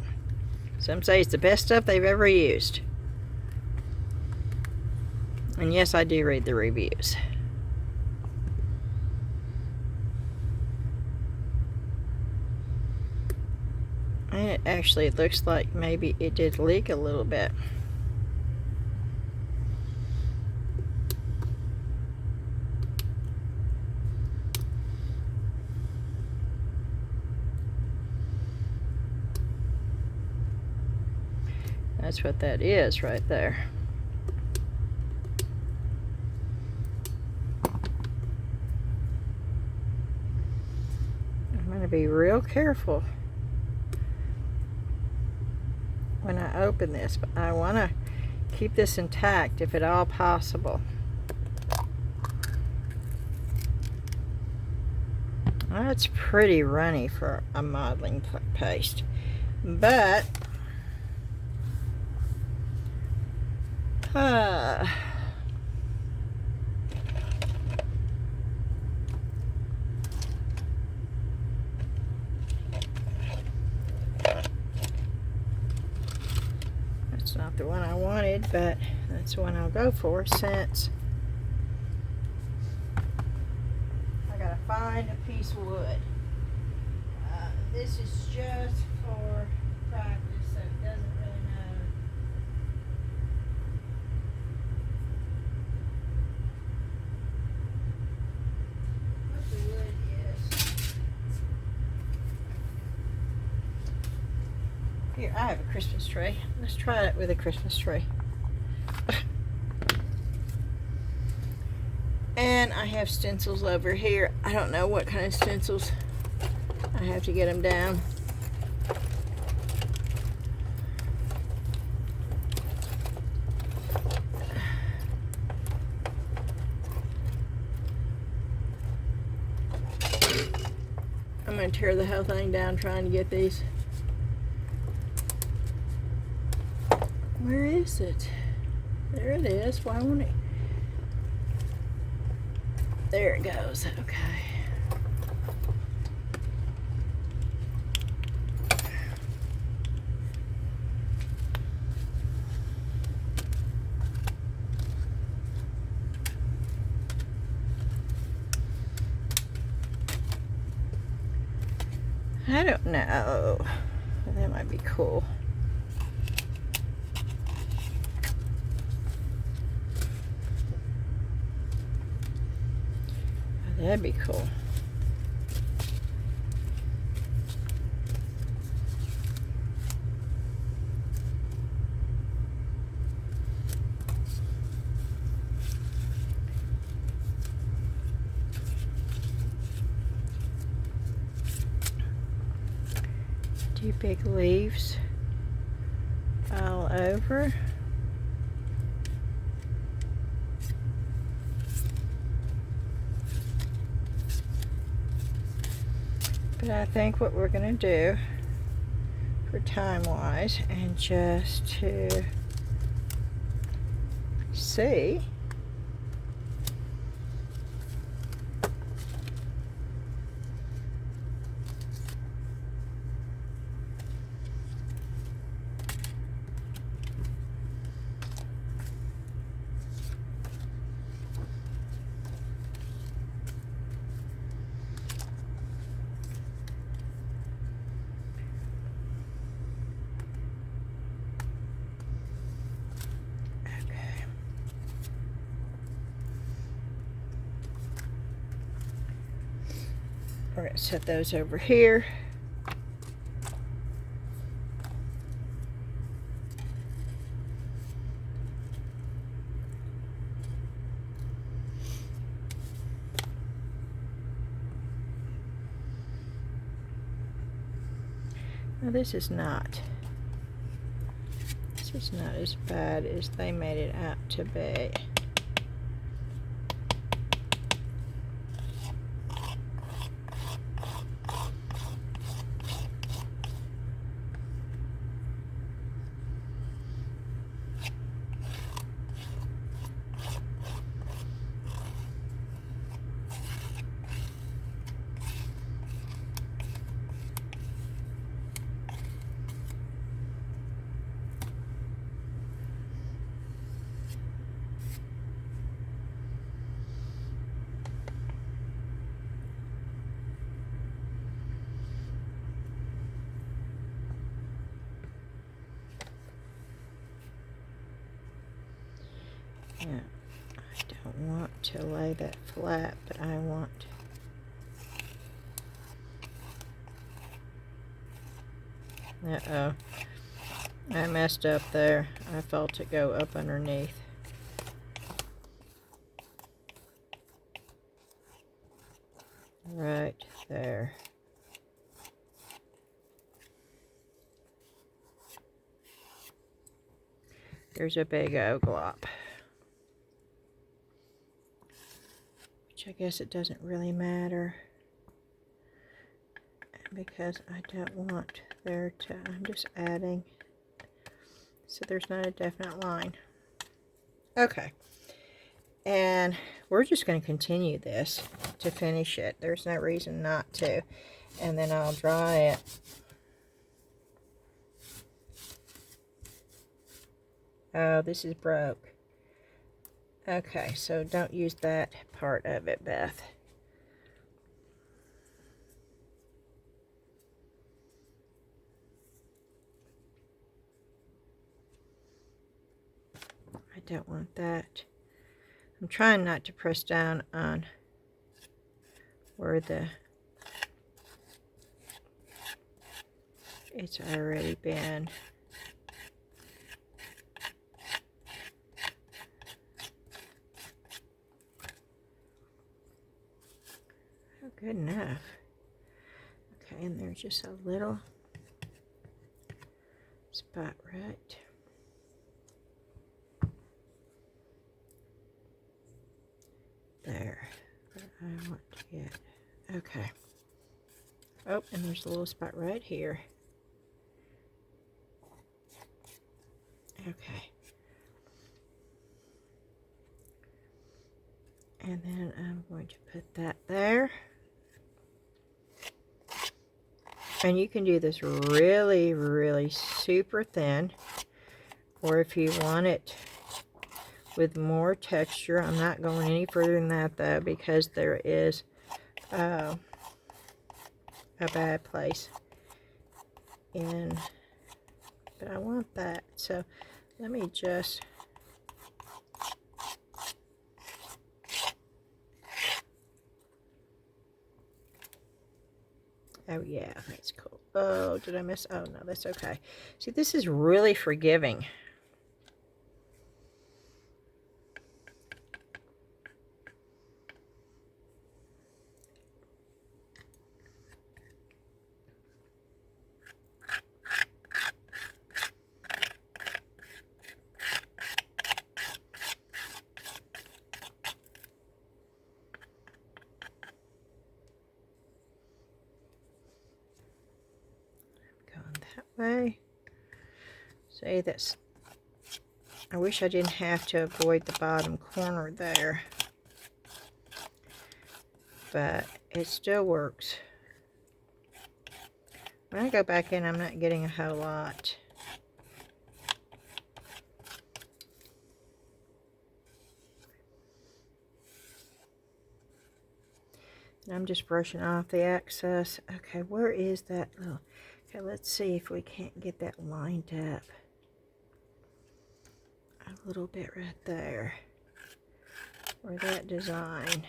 Some say it's the best stuff they've ever used. And yes, I do read the reviews. And it actually looks like maybe it did leak a little bit. That's what that is right there. I'm going to be real careful when I open this, but I want to keep this intact if at all possible. That's pretty runny for a modeling paste, but that's not the one I wanted, but that's the one I'll go for since I gotta find a piece of wood. This is just for practice, so it doesn't really matter. Here, I have a Christmas tree. Let's try it with a Christmas tree. And I have stencils over here. I don't know what kind of stencils. I have to get them down. I'm going to tear the whole thing down trying to get these. Where is it? There it is. Why won't it? There it goes. Okay. I don't know. That might be cool. That'd be cool. Two big leaves all over. But I think what we're going to do for time-wise, and just to see, we're going to set those over here. Now this is not as bad as they made it out to be. Now, I don't want to lay that flat, but I want uh-oh, I messed up there. I felt it go up underneath. Right there. There's a big old glop. Which I guess it doesn't really matter, because I don't want there to, I'm just adding, so there's not a definite line. Okay, and we're just going to continue this to finish it. There's no reason not to. And then I'll dry it. Oh, this is broke. Okay, so don't use that part of it, Beth. I don't want that. I'm trying not to press down on where the it's already been good enough. Okay, and there's just a little spot right there that I want to get. Okay. Oh, and there's a little spot right here. Okay. And then I'm going to put that there. And you can do this really, really super thin. Or if you want it with more texture, I'm not going any further than that though, because there is a bad place in, but I want that. So let me just, oh yeah, that's cool. Oh, did I miss? Oh no, that's okay. See, this is really forgiving. Way. See this. I wish I didn't have to avoid the bottom corner there, but it still works. When I go back in, I'm not getting a whole lot. And I'm just brushing off the excess. Okay, where is that? Oh, okay, let's see if we can't get that lined up a little bit right there, or that design.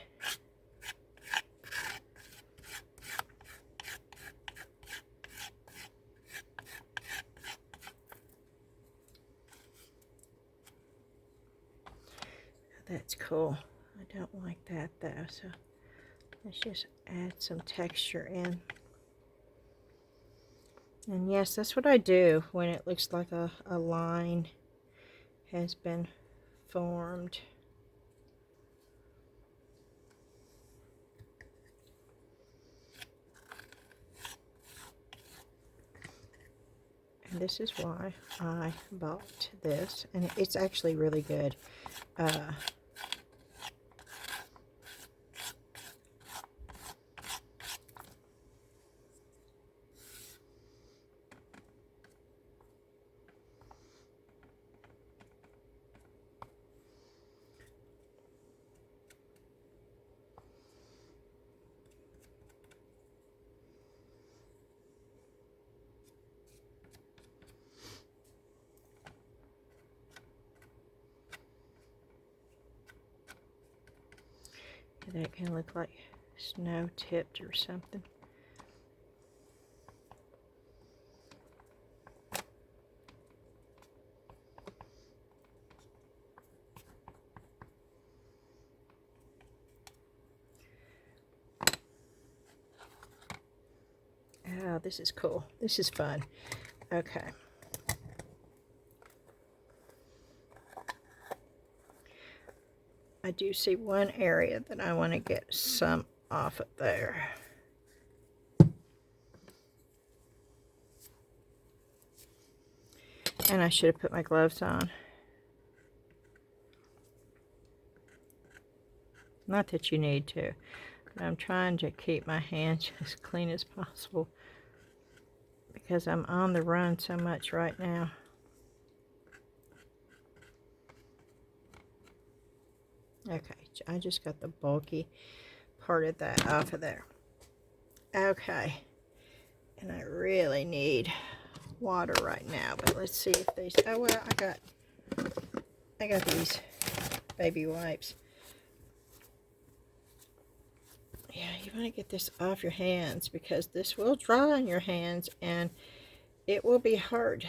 That's cool. I don't like that though, so let's just add some texture in. And yes, that's what I do when it looks like a line has been formed. And this is why I bought this, and it's actually really good. That can look like snow tipped or something. Oh, this is cool. This is fun. Okay. I do see one area that I want to get some off of there. And I should have put my gloves on. Not that you need to, but I'm trying to keep my hands as clean as possible because I'm on the run so much right now. Okay, I just got the bulky part of that off of there. Okay, and I really need water right now, but let's see if these, oh well, I got these baby wipes. Yeah, you want to get this off your hands because this will dry on your hands, and it will be hard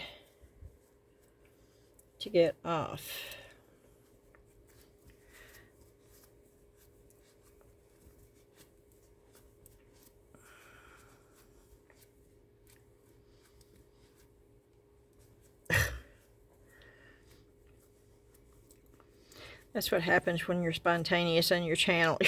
to get off. That's what happens when you're spontaneous on your channel.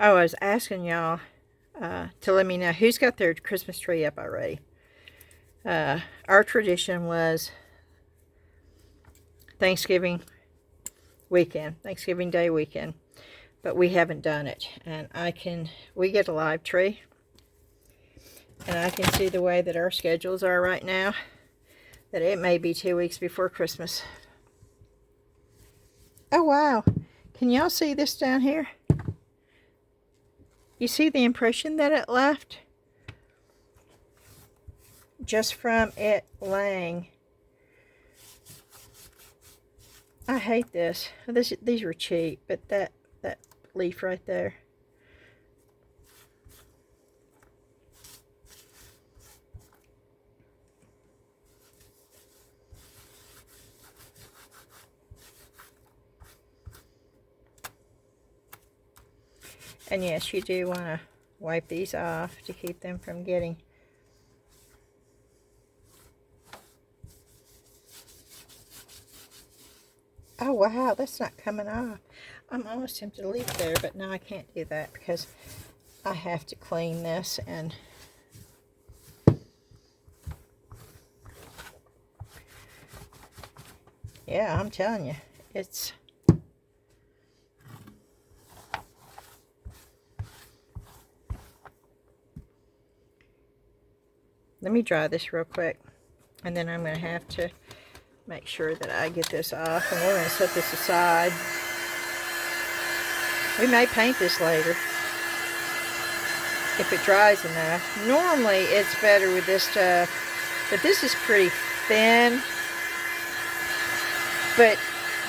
Oh, I was asking y'all to let me know who's got their Christmas tree up already. Our tradition was Thanksgiving Day weekend. But we haven't done it, and we get a live tree, and I can see the way that our schedules are right now, that it may be 2 weeks before Christmas. Oh wow, can y'all see this down here? You see the impression that it left? Just from it laying. I hate this. These were cheap, but that leaf right there. And yes, you do want to wipe these off to keep them from getting oh wow, that's not coming off. I'm almost tempted to leave it there, but no, I can't do that because I have to clean this. And yeah, I'm telling you, it's let me dry this real quick, and then I'm going to have to make sure that I get this off, and we're going to set this aside. We may paint this later if it dries enough. Normally it's better with this stuff, but this is pretty thin. But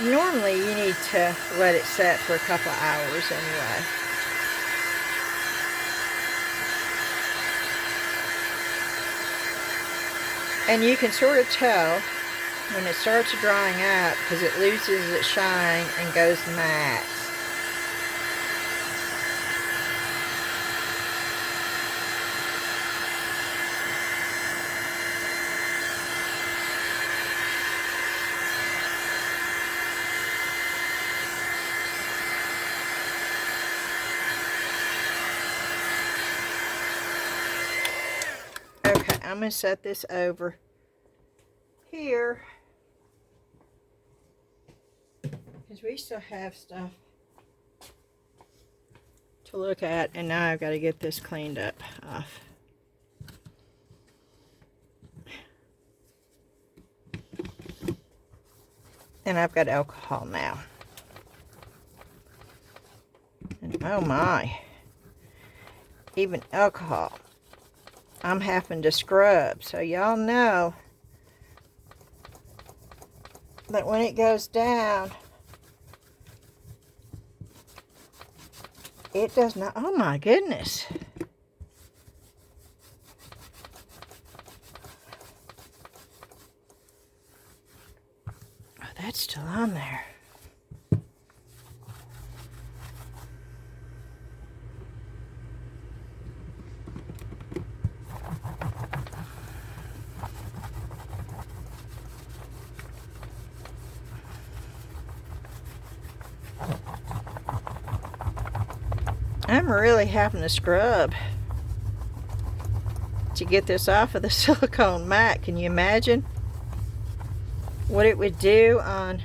normally you need to let it set for a couple of hours anyway. And you can sort of tell when it starts drying out because it loses its shine and goes matte. Okay, I'm going to set this over here because we still have stuff to look at, and now I've got to get this cleaned up off. And I've got alcohol now. And oh my, even alcohol I'm having to scrub. So y'all know that when it goes down, it does not, oh my goodness. Oh, that's still on there. I'm really having to scrub to get this off of the silicone mat. Can you imagine what it would do on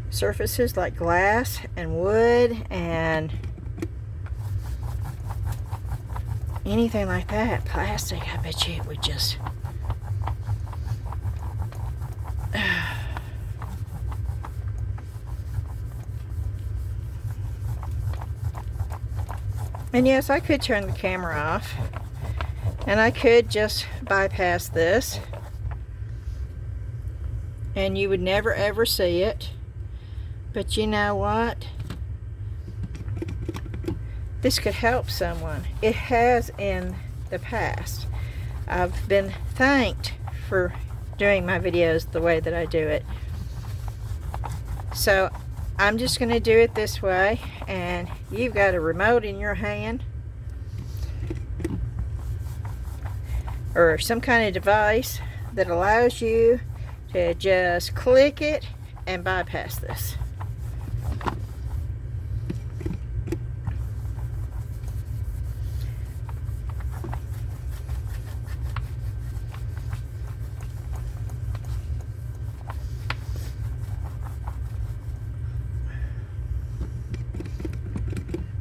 surfaces like glass and wood and anything like that? Plastic, I bet you it would just... And yes, I could turn the camera off, and I could just bypass this and you would never ever see it. But you know what? This could help someone. It has in the past. I've been thanked for doing my videos the way that I do it. So I'm just going to do it this way, and you've got a remote in your hand or some kind of device that allows you to just click it and bypass this.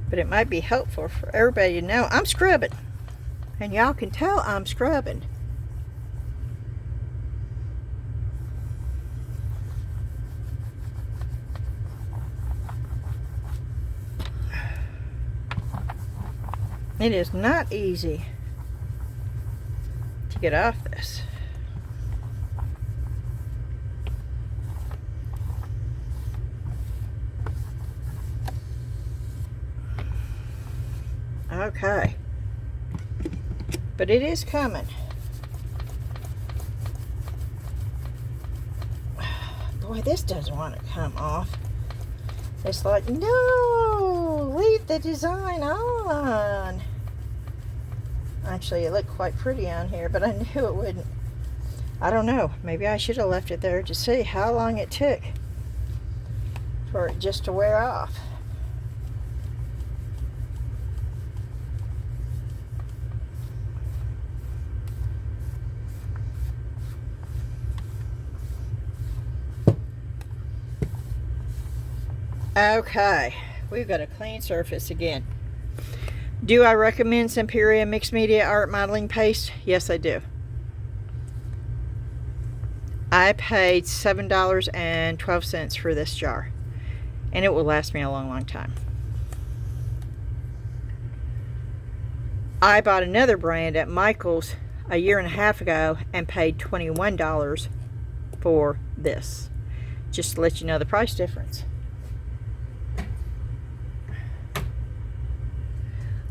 But it might be helpful for everybody to know I'm scrubbing. And y'all can tell I'm scrubbing. It is not easy to get off this. Okay, but it is coming. Boy, this doesn't want to come off. It's like, no, leave the design on. Actually, it looked quite pretty on here, but I knew it wouldn't. I don't know, maybe I should have left it there to see how long it took for it just to wear off. Okay, we've got a clean surface again. Do I recommend Semperia Mixed Media Art Modeling Paste? Yes, I do. I paid $7.12 for this jar, and it will last me a long, long time. I bought another brand at Michael's a year and a half ago and paid $21 for this, just to let you know the price difference.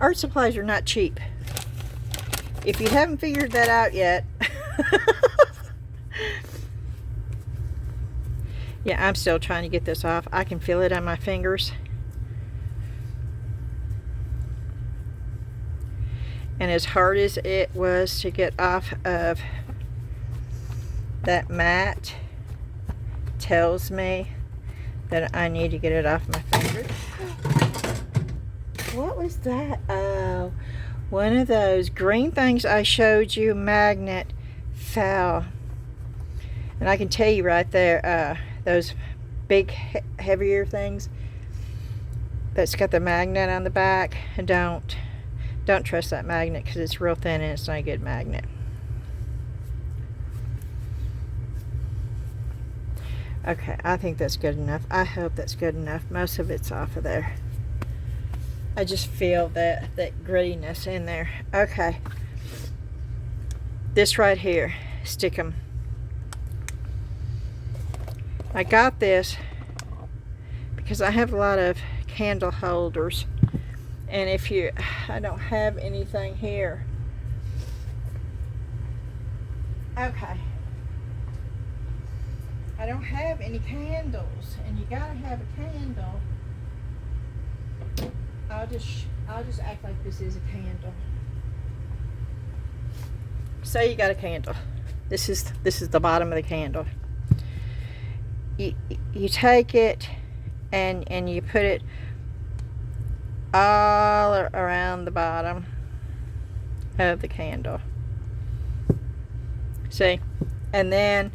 Art supplies are not cheap. If you haven't figured that out yet. Yeah, I'm still trying to get this off. I can feel it on my fingers. And as hard as it was to get off of that mat, tells me that I need to get it off my fingers. What was that? Oh, one of those green things I showed you, magnet, fell. And I can tell you right there, those big, heavier things that's got the magnet on the back, and don't trust that magnet because it's real thin and it's not a good magnet. Okay, I think that's good enough. I hope that's good enough. Most of it's off of there. I just feel that grittiness in there. Okay. This right here, stick 'em. I got this because I have a lot of candle holders. And I don't have anything here. Okay. I don't have any candles, and you gotta have a candle. I'll just act like this is a candle. Say you got a candle. This is the bottom of the candle. You take it and you put it all around the bottom of the candle. See? And then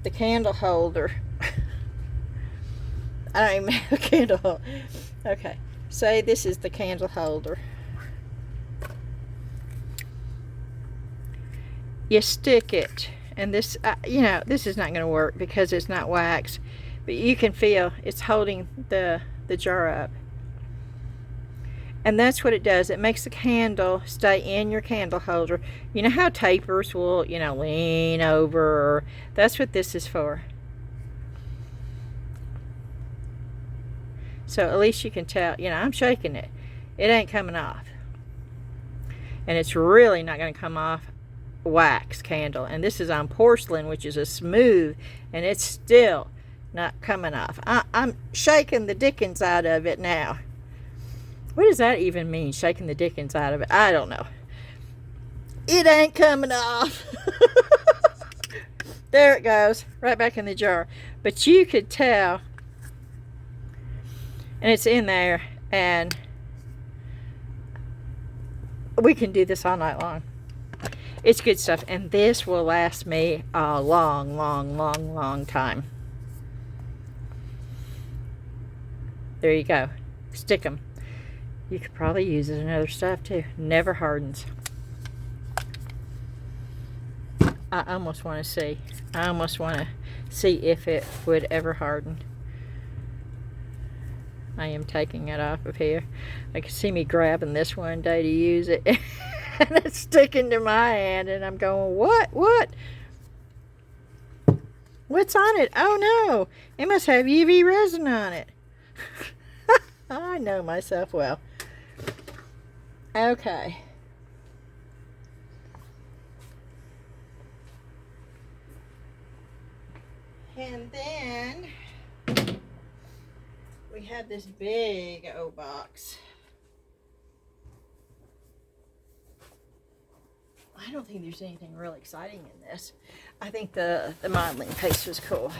the candle holder. I don't even have a candle holder. Okay. Say this is the candle holder. You stick it, and this, this is not going to work because it's not wax, but you can feel it's holding the jar up. And that's what it does. It makes the candle stay in your candle holder. You know how tapers will, lean over? That's what this is for. So at least you can tell, you know, I'm shaking it. It ain't coming off. And it's really not going to come off wax candle. And this is on porcelain, which is a smooth, and it's still not coming off. I'm shaking the dickens out of it now. What does that even mean, shaking the dickens out of it? I don't know. It ain't coming off. There it goes, right back in the jar. But you could tell, and it's in there, and we can do this all night long. It's good stuff, and this will last me a long, long, long, long time. There you go. Stick them. You could probably use it in other stuff too. Never hardens. I almost want to see. I almost want to see if it would ever harden. I am taking it off of here. I can see me grabbing this one day to use it. And it's sticking to my hand, and I'm going, what? What's on it? Oh no, it must have UV resin on it. I know myself well. Okay. And then we have this big old box. I don't think there's anything really exciting in this. I think the modeling paste was cool.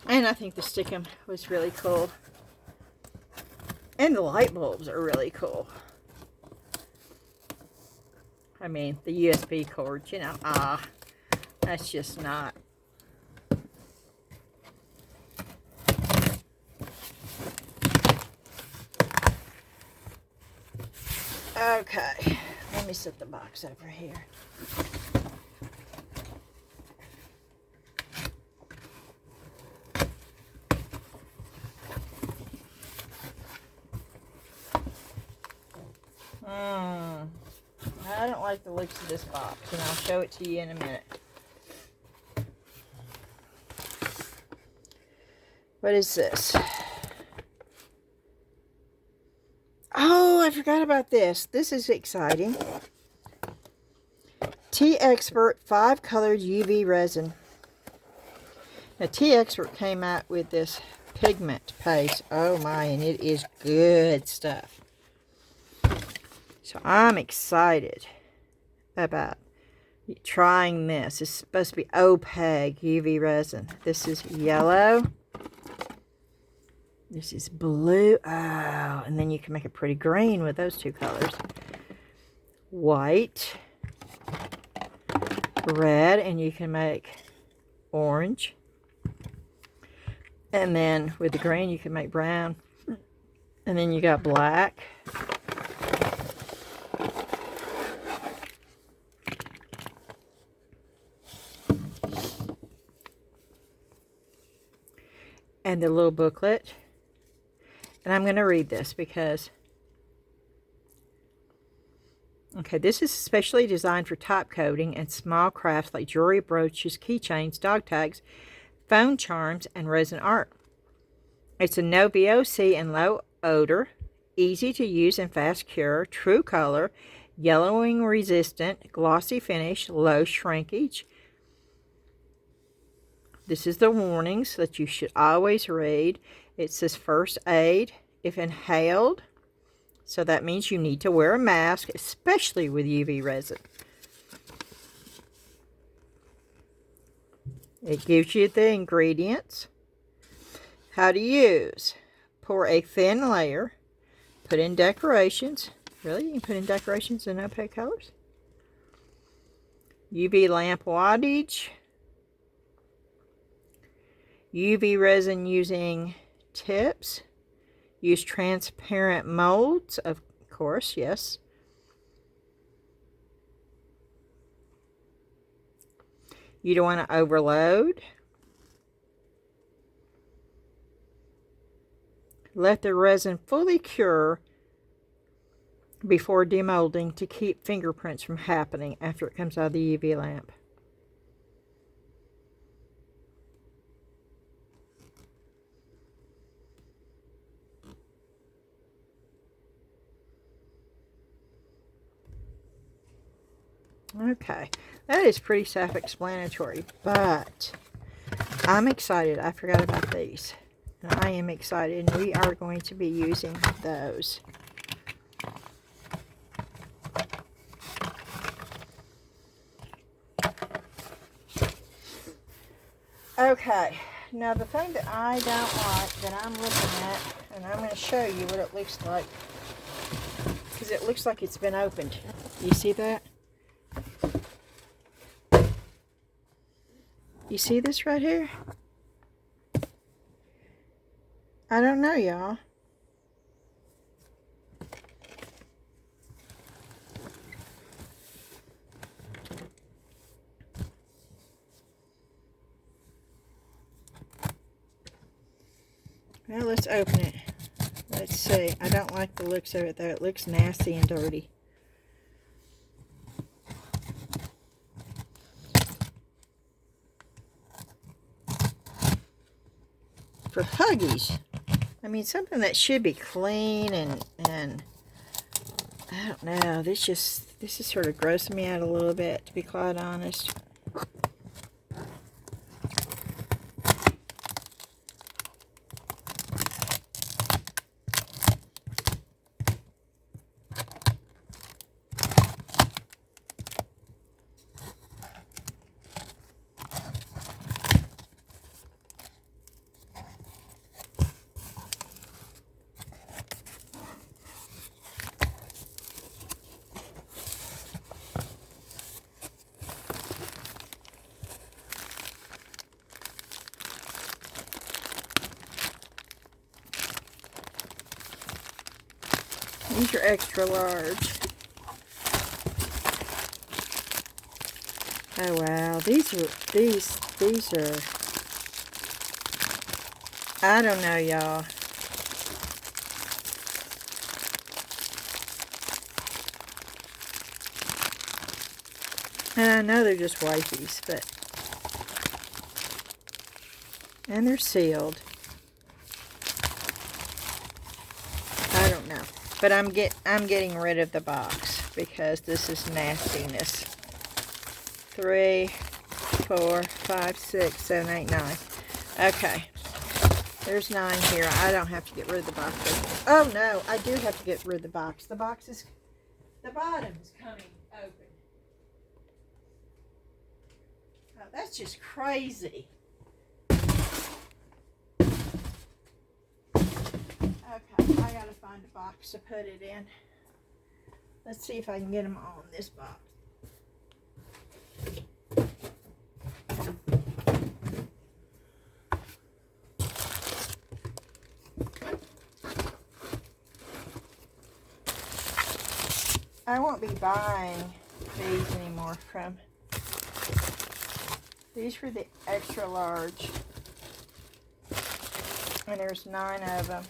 And I think the stickum was really cool. And the light bulbs are really cool. I mean, the USB cord, you know, that's just not. Okay, let me set the box over here. I don't like the looks of this box, and I'll show it to you in a minute. What is this? Oh, I forgot about this. This is exciting. T-Expert 5-colored UV resin. Now, T-Expert came out with this pigment paste. Oh my, and it is good stuff. So I'm excited about trying this. It's supposed to be opaque UV resin. This is yellow. This is blue. Oh, and then you can make a pretty green with those two colors. White. Red, and you can make orange. And then with the green, you can make brown. And then you got black. And the little booklet. And I'm going to read this because, okay, this is specially designed for top coating and small crafts like jewelry, brooches, keychains, dog tags, phone charms, and resin art. It's a no VOC and low odor, easy to use and fast cure, true color, yellowing resistant, glossy finish, low shrinkage. This is the warnings that you should always read. It says first aid if inhaled. So that means you need to wear a mask, especially with UV resin. It gives you the ingredients. How to use. Pour a thin layer. Put in decorations. Really? You can put in decorations in opaque colors? UV lamp wattage. UV resin using tips. Use transparent molds, of course, yes. You don't want to overload. Let the resin fully cure before demolding to keep fingerprints from happening after it comes out of the UV lamp. Okay, that is pretty self-explanatory, but I'm excited. I forgot about these. And I am excited, and we are going to be using those. Okay, now the thing that I don't like that I'm looking at, and I'm going to show you what it looks like, because it looks like it's been opened. You see that? You see this right here? I don't know, y'all. Well, let's open it. Let's see. I don't like the looks of it, though. It looks nasty and dirty. For Huggies. I mean, something that should be clean and I don't know. This is sort of grossing me out a little bit, to be quite honest. These are extra large. Oh wow, these are, I don't know, y'all. And I know they're just wifeys, but, and they're sealed. I don't know, but I'm getting rid of the box because this is nastiness. 3, 4, 5, 6, 7, 8, 9. Okay, there's 9 here. I don't have to get rid of the box. Oh no, I do have to get rid of the box. The bottom is coming open. Oh, that's just crazy. Okay, I gotta find a box to put it in. Let's see if I can get them all in this box. I won't be buying these anymore from. These were the extra large. And there's 9 of them.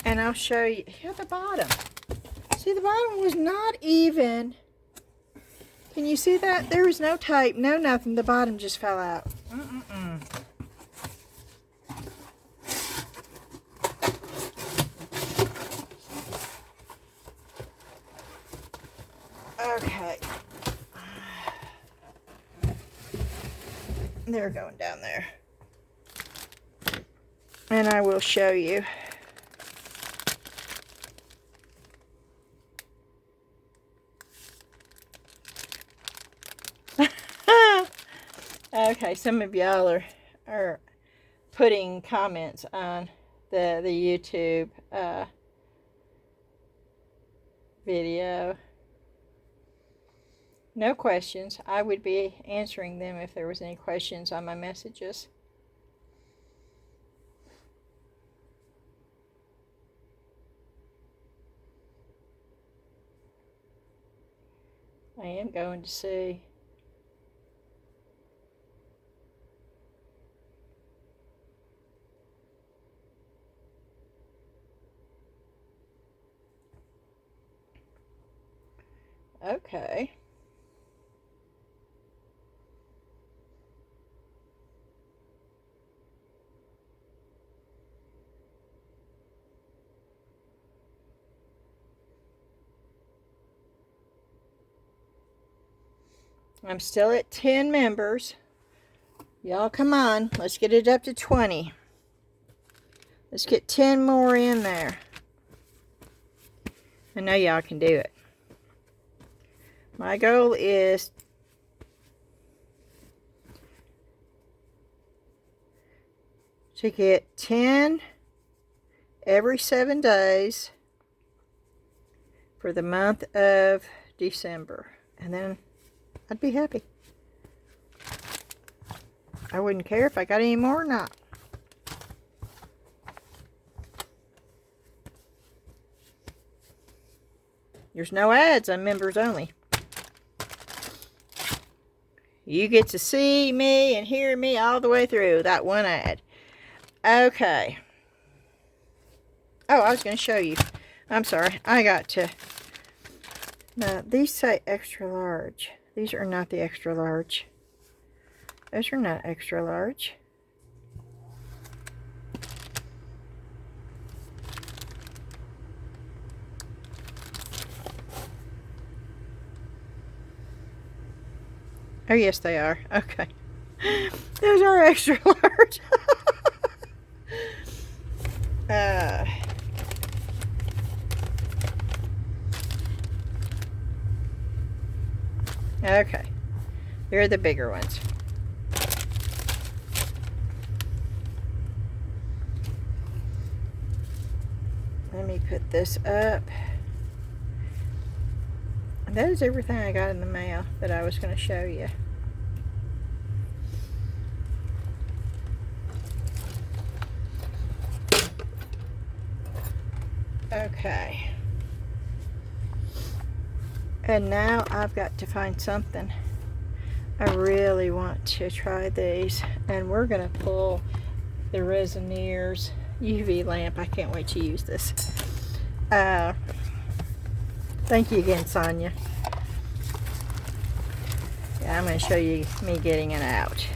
And I'll show you here at the bottom. See, the bottom was not even. Can you see that? There was no tape, no nothing. The bottom just fell out. Okay. They're going down there. And I will show you. Okay, some of y'all are putting comments on the YouTube video. No questions. I would be answering them if there was any questions on my messages. I am going to see. Okay. I'm still at 10 members. Y'all come on. Let's get it up to 20. Let's get 10 more in there. I know y'all can do it. My goal is to get 10 every 7 days for the month of December. And then I'd be happy. I wouldn't care if I got any more or not. There's no ads, I'm members only. You get to see me and hear me all the way through without one ad. Okay. Oh, I was going to show you. I'm sorry. I got to. Now, these say extra large. These are not the extra large. Those are not extra large. Oh, yes, they are. Okay. Those are extra large. Okay. Here are the bigger ones. Let me put this up. That is everything I got in the mail that I was going to show you. Okay. And now I've got to find something. I really want to try these. And we're going to pull the Resineers UV lamp. I can't wait to use this. Thank you again, Sonia. Yeah, I'm going to show you me getting it out.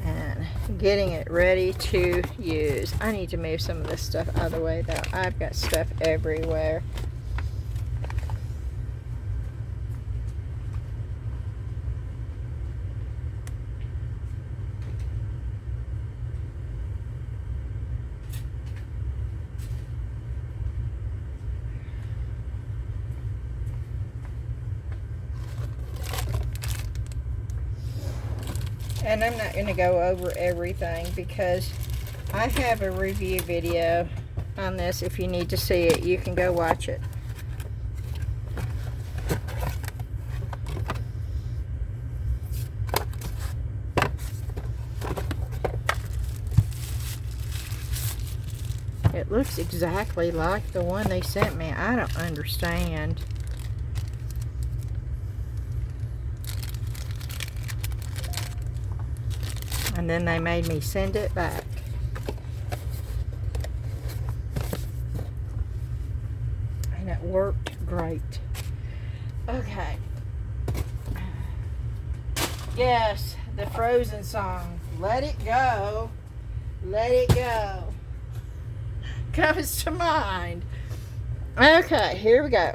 And getting it ready to use. I need to move some of this stuff out of the way, though. I've got stuff everywhere. And I'm not going to go over everything because I have a review video on this. If you need to see it, you can go watch it. It looks exactly like the one they sent me. I don't understand. And then they made me send it back. And it worked great. Okay. Yes, the Frozen song. Let it go. Let it go. Comes to mind. Okay, here we go.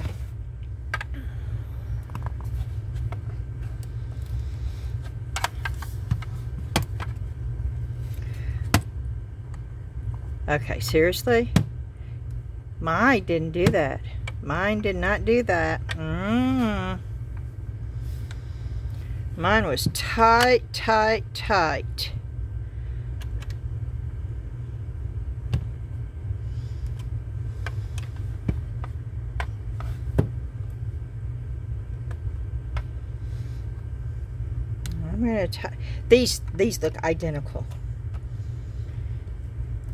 Okay, seriously? Mine didn't do that. Mine did not do that. Mine was tight, tight, tight. I'm gonna tie. These look identical.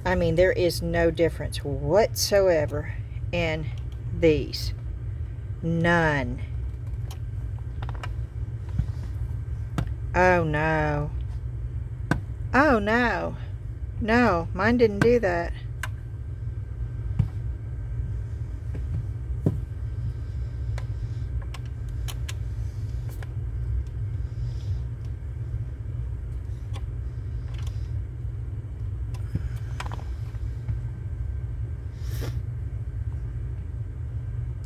I mean, there is no difference whatsoever in these. None. Oh, no. Oh, no. No, mine didn't do that.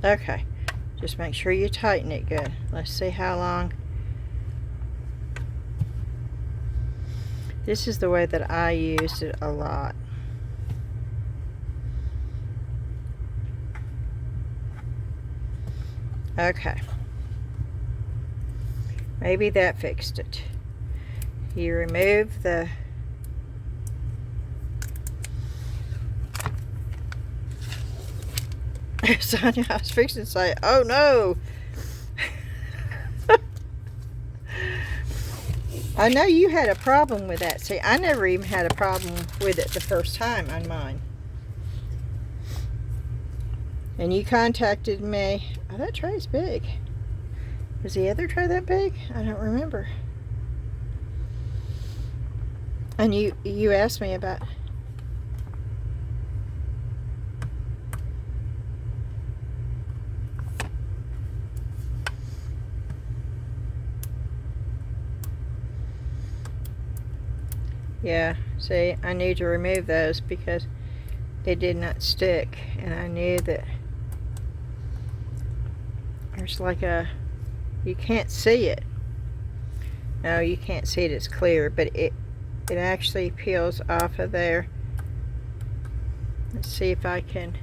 Okay, just make sure you tighten it good. Let's see how long. This is the way that I used it a lot. Okay. Maybe that fixed it. You remove the Sonia, I was fixing to say, oh no. I know you had a problem with that. See, I never even had a problem with it the first time on mine. And you contacted me. Oh, that tray's big. Was the other tray that big? I don't remember. And you asked me about... Yeah, see, I need to remove those because it did not stick, and I knew that there's like a, you can't see it. No, you can't see it, it's clear, but it actually peels off of there. Let's see if I can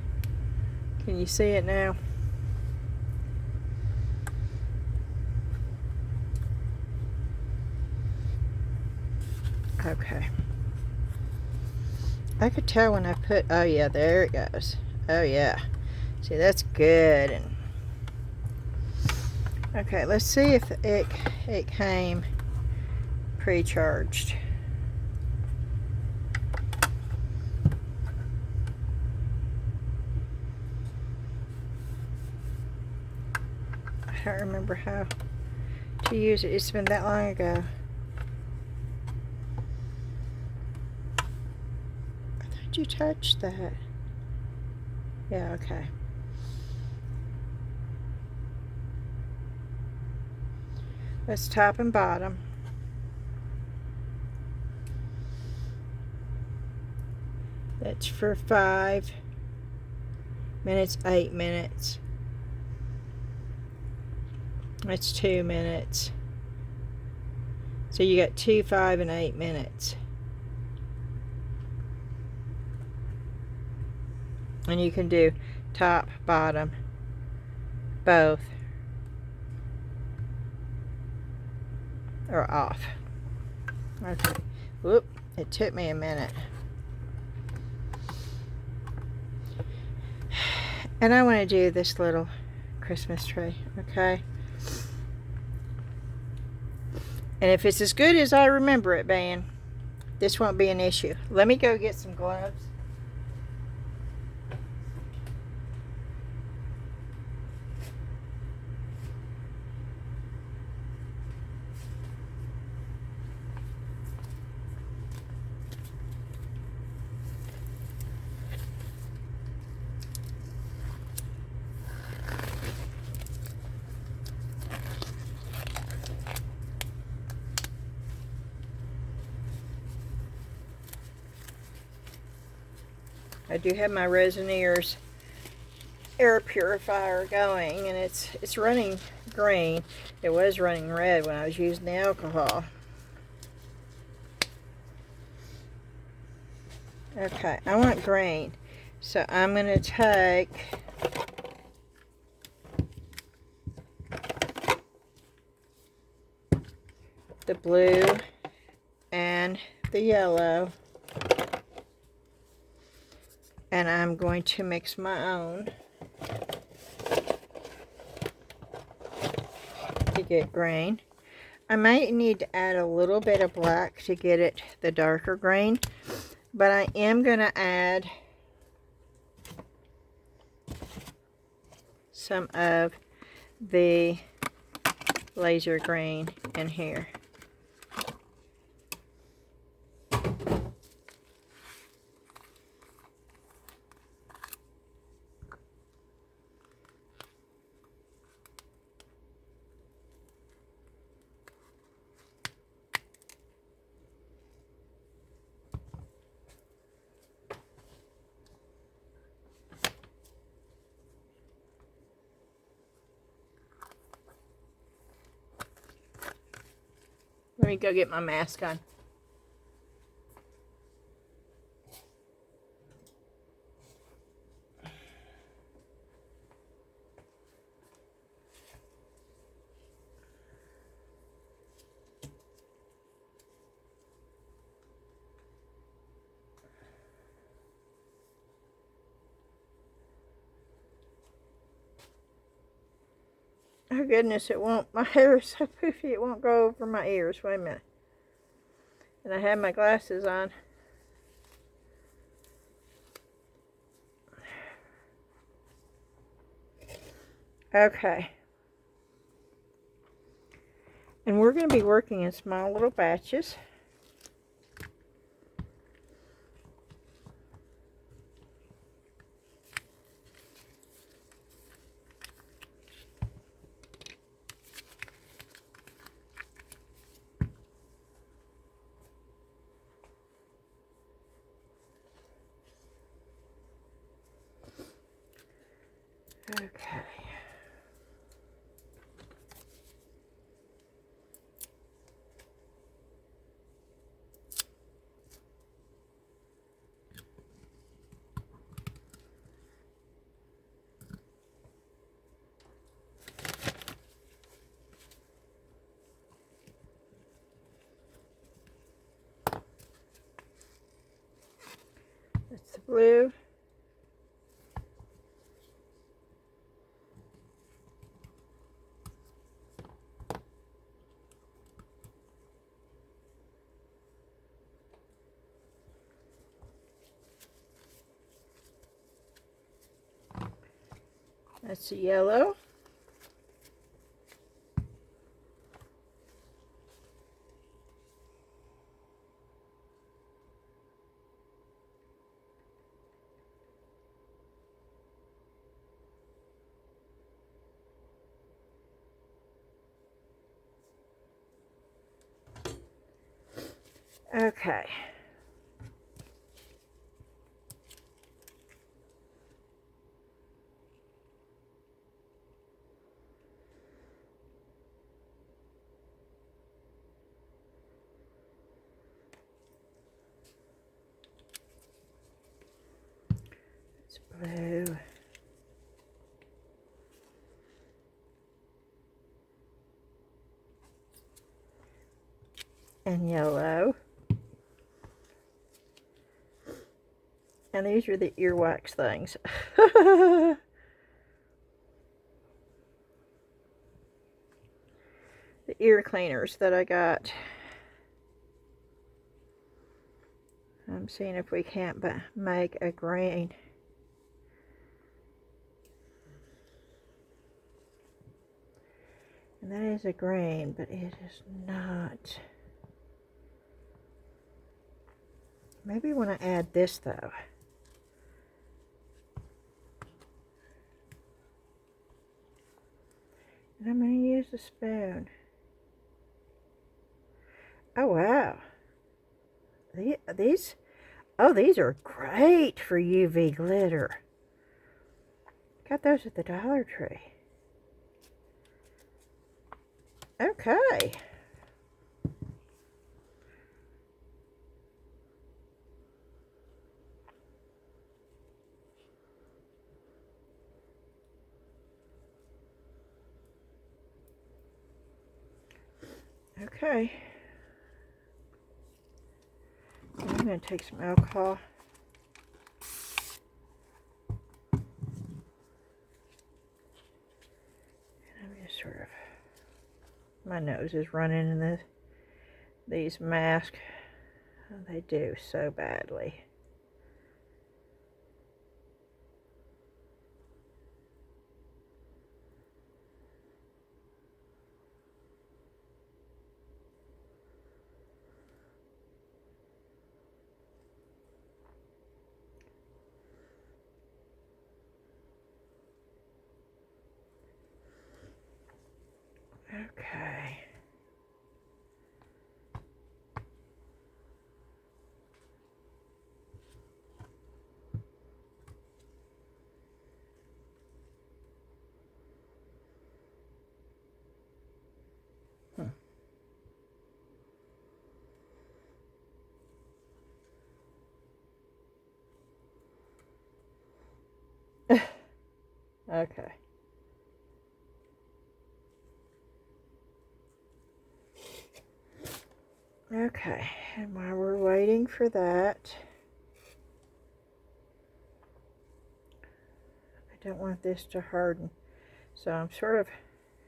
you see it now? Okay. I could tell when I put, oh yeah, there it goes. Oh yeah. See, that's good. And okay, let's see if it came pre-charged. I don't remember how to use it. It's been that long ago. Did you touch that? Yeah, okay. That's top and bottom. That's for 5 minutes, 8 minutes. That's 2 minutes. So you got 2, 5, and 8 minutes. And you can do top, bottom, both, or off. Okay. Whoop, it took me a minute. And I want to do this little Christmas tree, okay? And if it's as good as I remember it being, this won't be an issue. Let me go get some gloves. I do have my Resin air purifier going, and it's running green. It was running red when I was using the alcohol. Okay, I want green, so I'm going to take the blue and the yellow, and I'm going to mix my own to get green. I might need to add a little bit of black to get it the darker green, but I am going to add some of the laser green in here. Let me go get my mask on. Oh goodness, it won't. My hair is so poofy, it won't go over my ears. Wait a minute. And I have my glasses on. Okay. And we're going to be working in small little batches. Okay. That's the blue. That's the yellow. Okay. It's blue. And yellow. And these are the earwax things. The ear cleaners that I got. I'm seeing if we can't make a green. And that is a green, but it is not. Maybe when I add this though. And I'm going to use a spoon. Oh wow. These are great for UV glitter. Got those at the Dollar Tree. Okay. Okay. I'm going to take some alcohol. And I'm just sort of, my nose is running in these masks. Oh, they do so badly. Okay. Okay. Okay, and while we're waiting for that, I don't want this to harden, so I'm sort of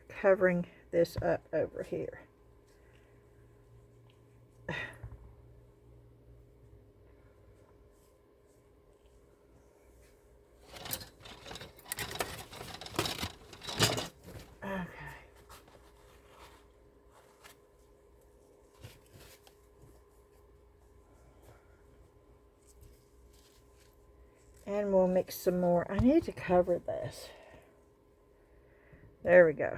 covering this up over here. Okay. And we'll mix some more. I need to cover this. There we go.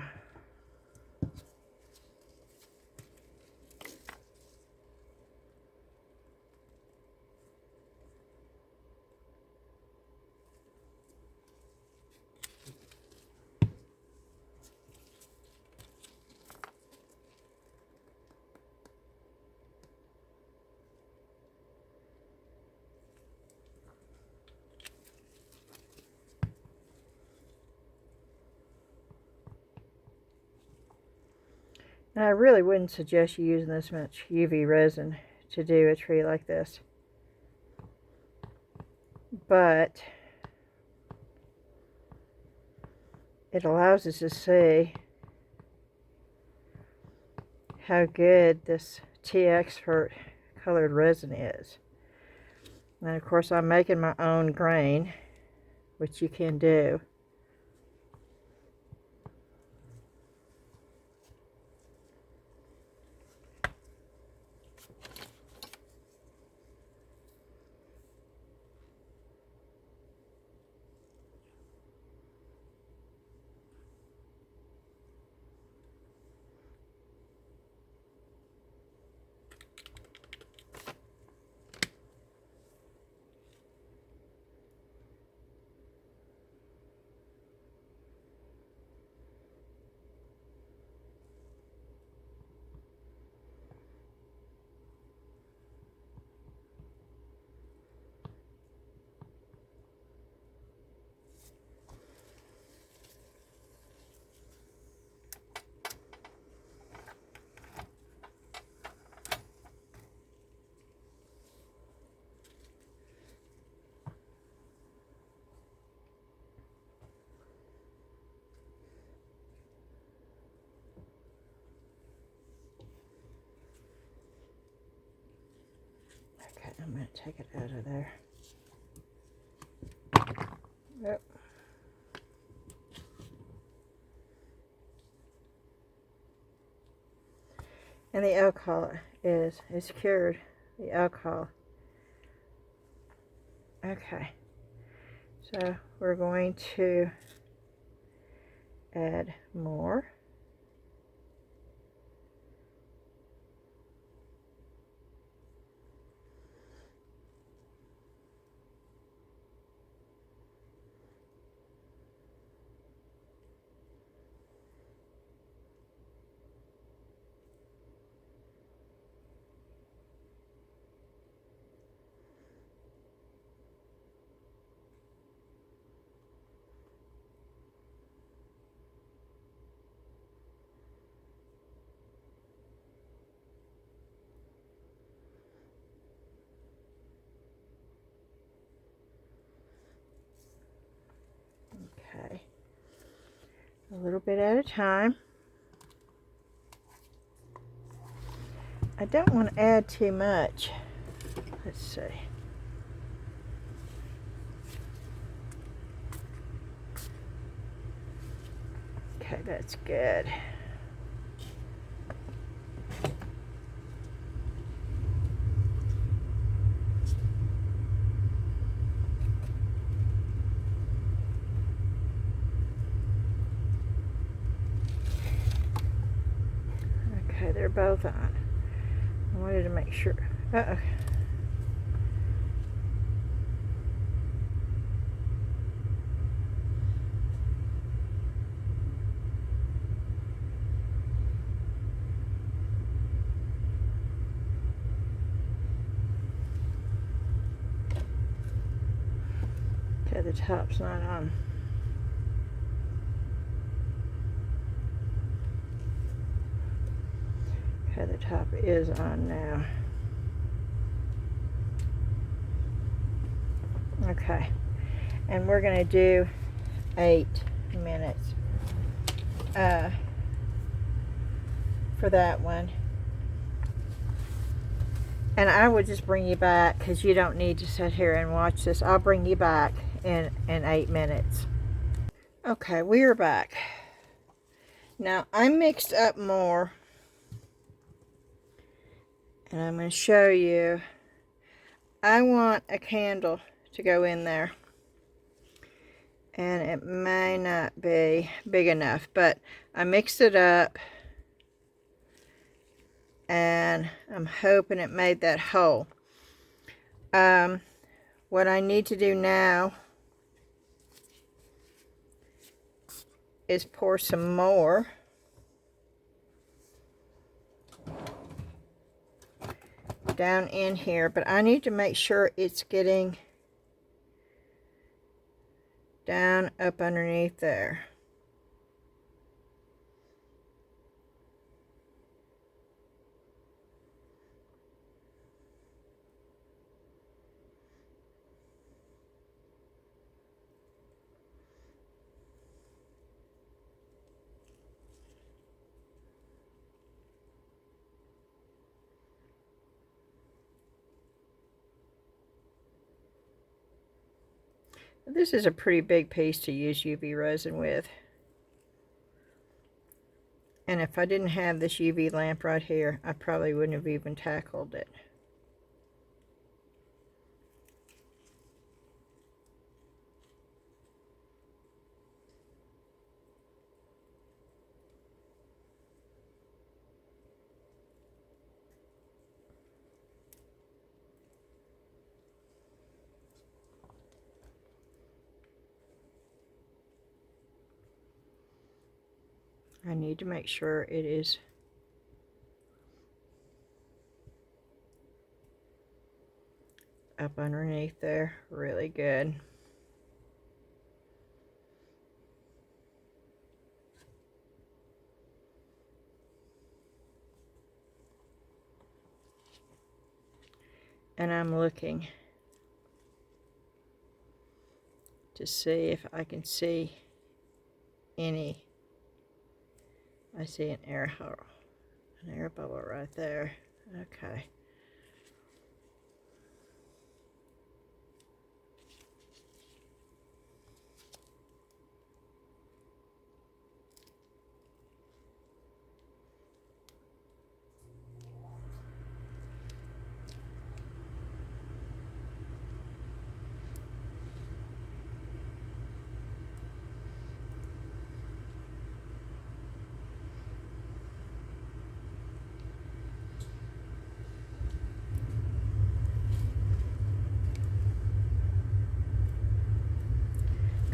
And I really wouldn't suggest you using this much UV resin to do a tree like this. But it allows us to see how good this Tea Expert colored resin is. And of course I'm making my own grain, which you can do. Okay, I'm going to take it out of there. Yep. And the alcohol is cured. The alcohol. Okay. So we're going to add more. Okay. A little bit at a time. I don't want to add too much. Let's see. Okay, that's good. Okay, they're both on. I wanted to make sure. Uh-oh. Okay, the top's not on. Okay, the top is on now. Okay, and we're going to do 8 minutes for that one. And I will just bring you back because you don't need to sit here and watch this. I'll bring you back in 8 minutes. Okay, we are back. Now, I mixed up more. And I'm going to show you. I want a candle to go in there. And it may not be big enough, but I mixed it up. And I'm hoping it made that hole. What I need to do now is pour some more down in here, but I need to make sure it's getting down up underneath there. This is a pretty big piece to use UV resin with. And if I didn't have this UV lamp right here, I probably wouldn't have even tackled it. I need to make sure it is up underneath there really good. And I'm looking to see if I can see any. I see an air bubble right there. Okay.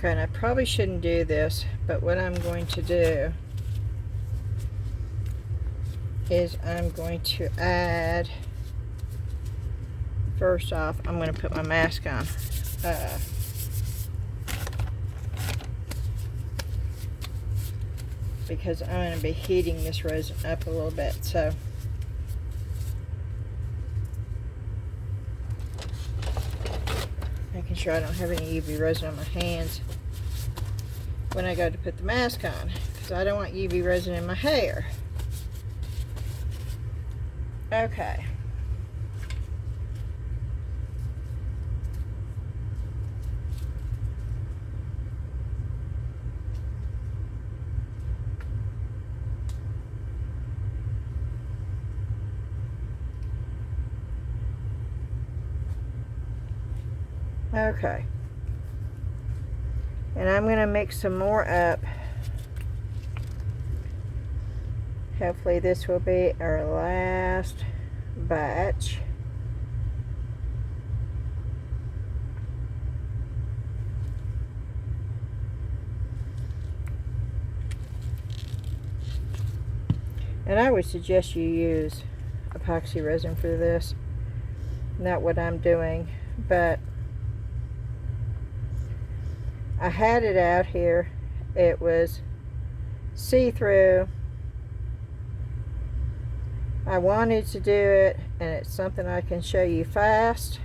Okay, and I probably shouldn't do this, but what I'm going to do is I'm going to add, first off, I'm going to put my mask on. Because I'm going to be heating this resin up a little bit, so making sure I don't have any UV resin on my hands when I go to put the mask on, because I don't want UV resin in my hair. Okay. Okay. And I'm going to mix some more up. Hopefully this will be our last batch. And I would suggest you use epoxy resin for this. Not what I'm doing, but I had it out here. It was see-through, I wanted to do it, and it's something I can show you fast.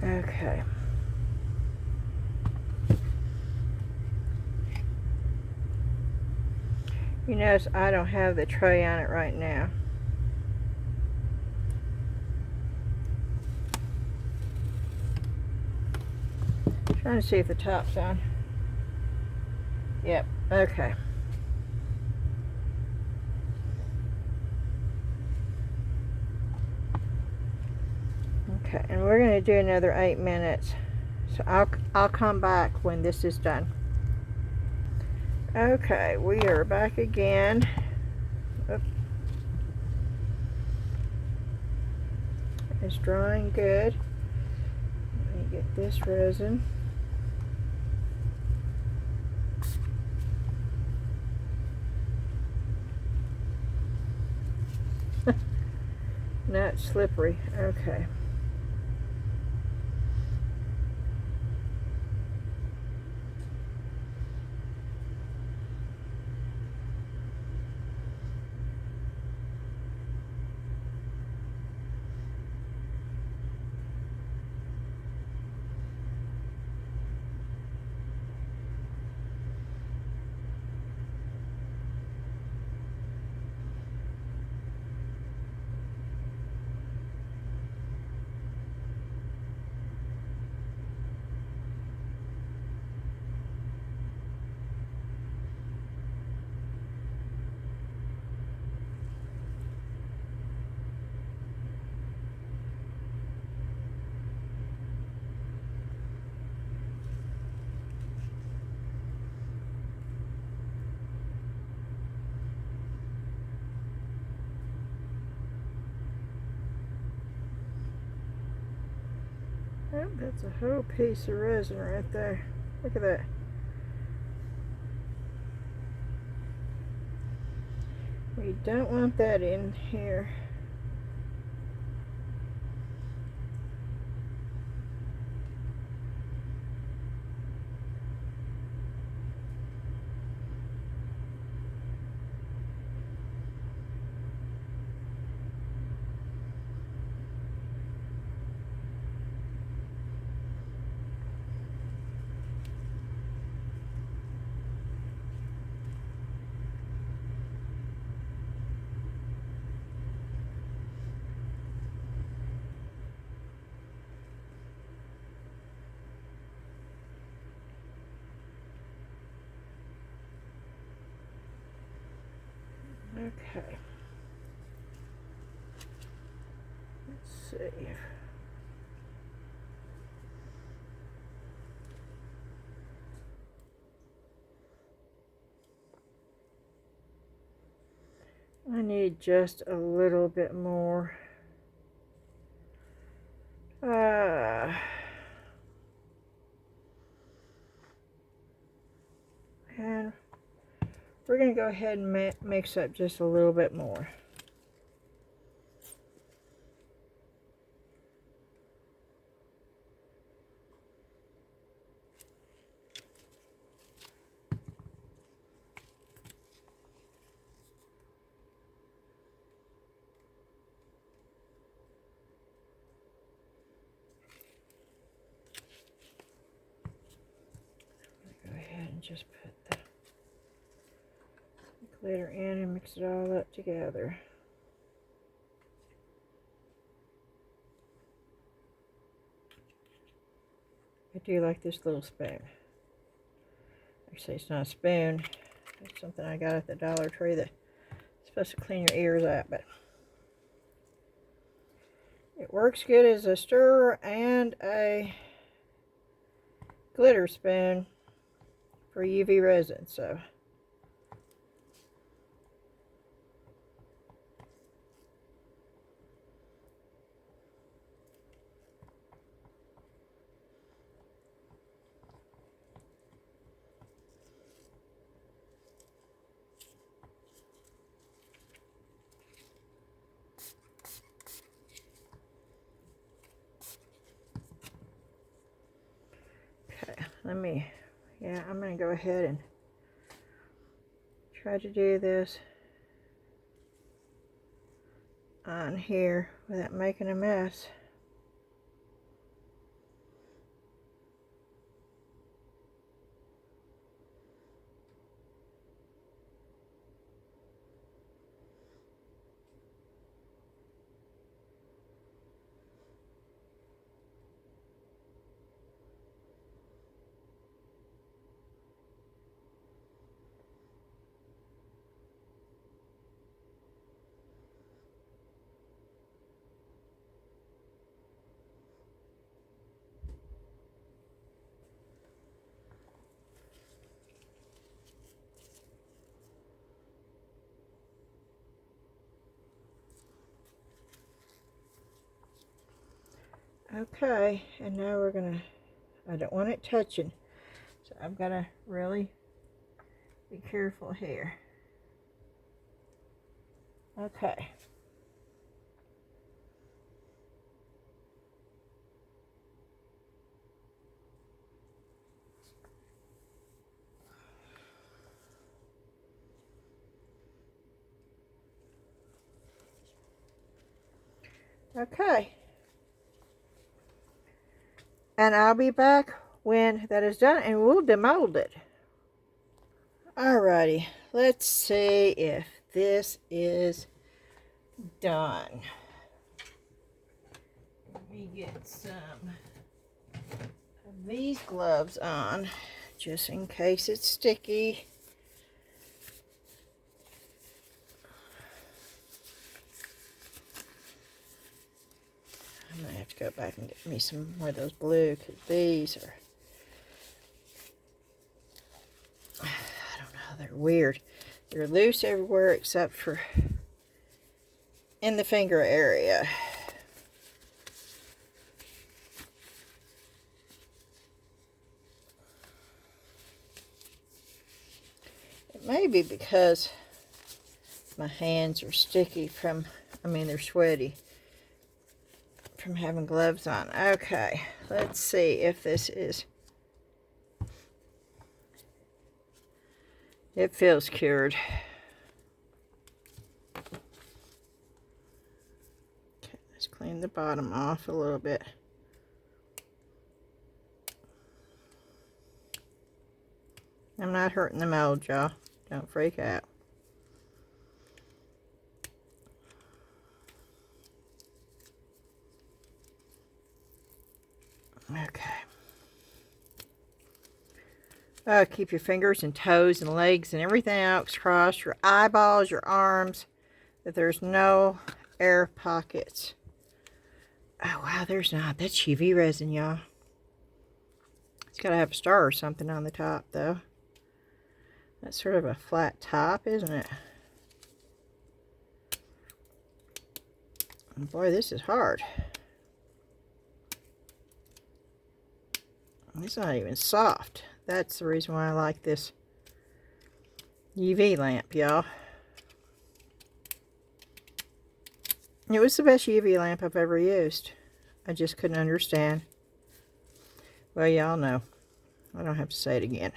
Okay. You notice I don't have the tray on it right now. Trying to see if the top's on. Yep, okay. Okay, and we're going to do another 8 minutes. So I'll come back when this is done. Okay, we are back again. Oop. It's drying good. Let me get this resin. Now it's slippery. Okay. Oh, that's a whole piece of resin right there. Look at that. We don't want that in here. Okay. Let's see. I need just a little bit more. And we're going to go ahead and mix up just a little bit more. just put the glitter in and mix it all up together. I do like this little spoon. Actually, it's not a spoon. It's something I got at the Dollar Tree that's supposed to clean your ears out, but it works good as a stirrer and a glitter spoon for UV resin. So okay, I'm going to go ahead and try to do this on here without making a mess. Okay, and now I don't want it touching, so I've got to really be careful here. Okay. Okay. And I'll be back when that is done and we'll demold it. Alrighty, let's see if this is done. Let me get some of these gloves on just in case it's sticky. I'm going to have to go back and get me some more of those blue, because these are, I don't know, they're weird. They're loose everywhere except for in the finger area. It may be because my hands are sticky from, they're sweaty from having gloves on. Okay, let's see if this is, it feels cured. Okay, let's clean the bottom off a little bit. I'm not hurting the mold, y'all. Don't freak out. Okay. Keep your fingers and toes and legs and everything else crossed. Your eyeballs, your arms. That there's no air pockets. Oh, wow, there's not. That's UV resin, y'all. It's got to have a star or something on the top, though. That's sort of a flat top, isn't it? And boy, this is hard. It's not even soft. That's the reason why I like this UV lamp, y'all. It was the best UV lamp I've ever used. I just couldn't understand. Well, y'all know. I don't have to say it again.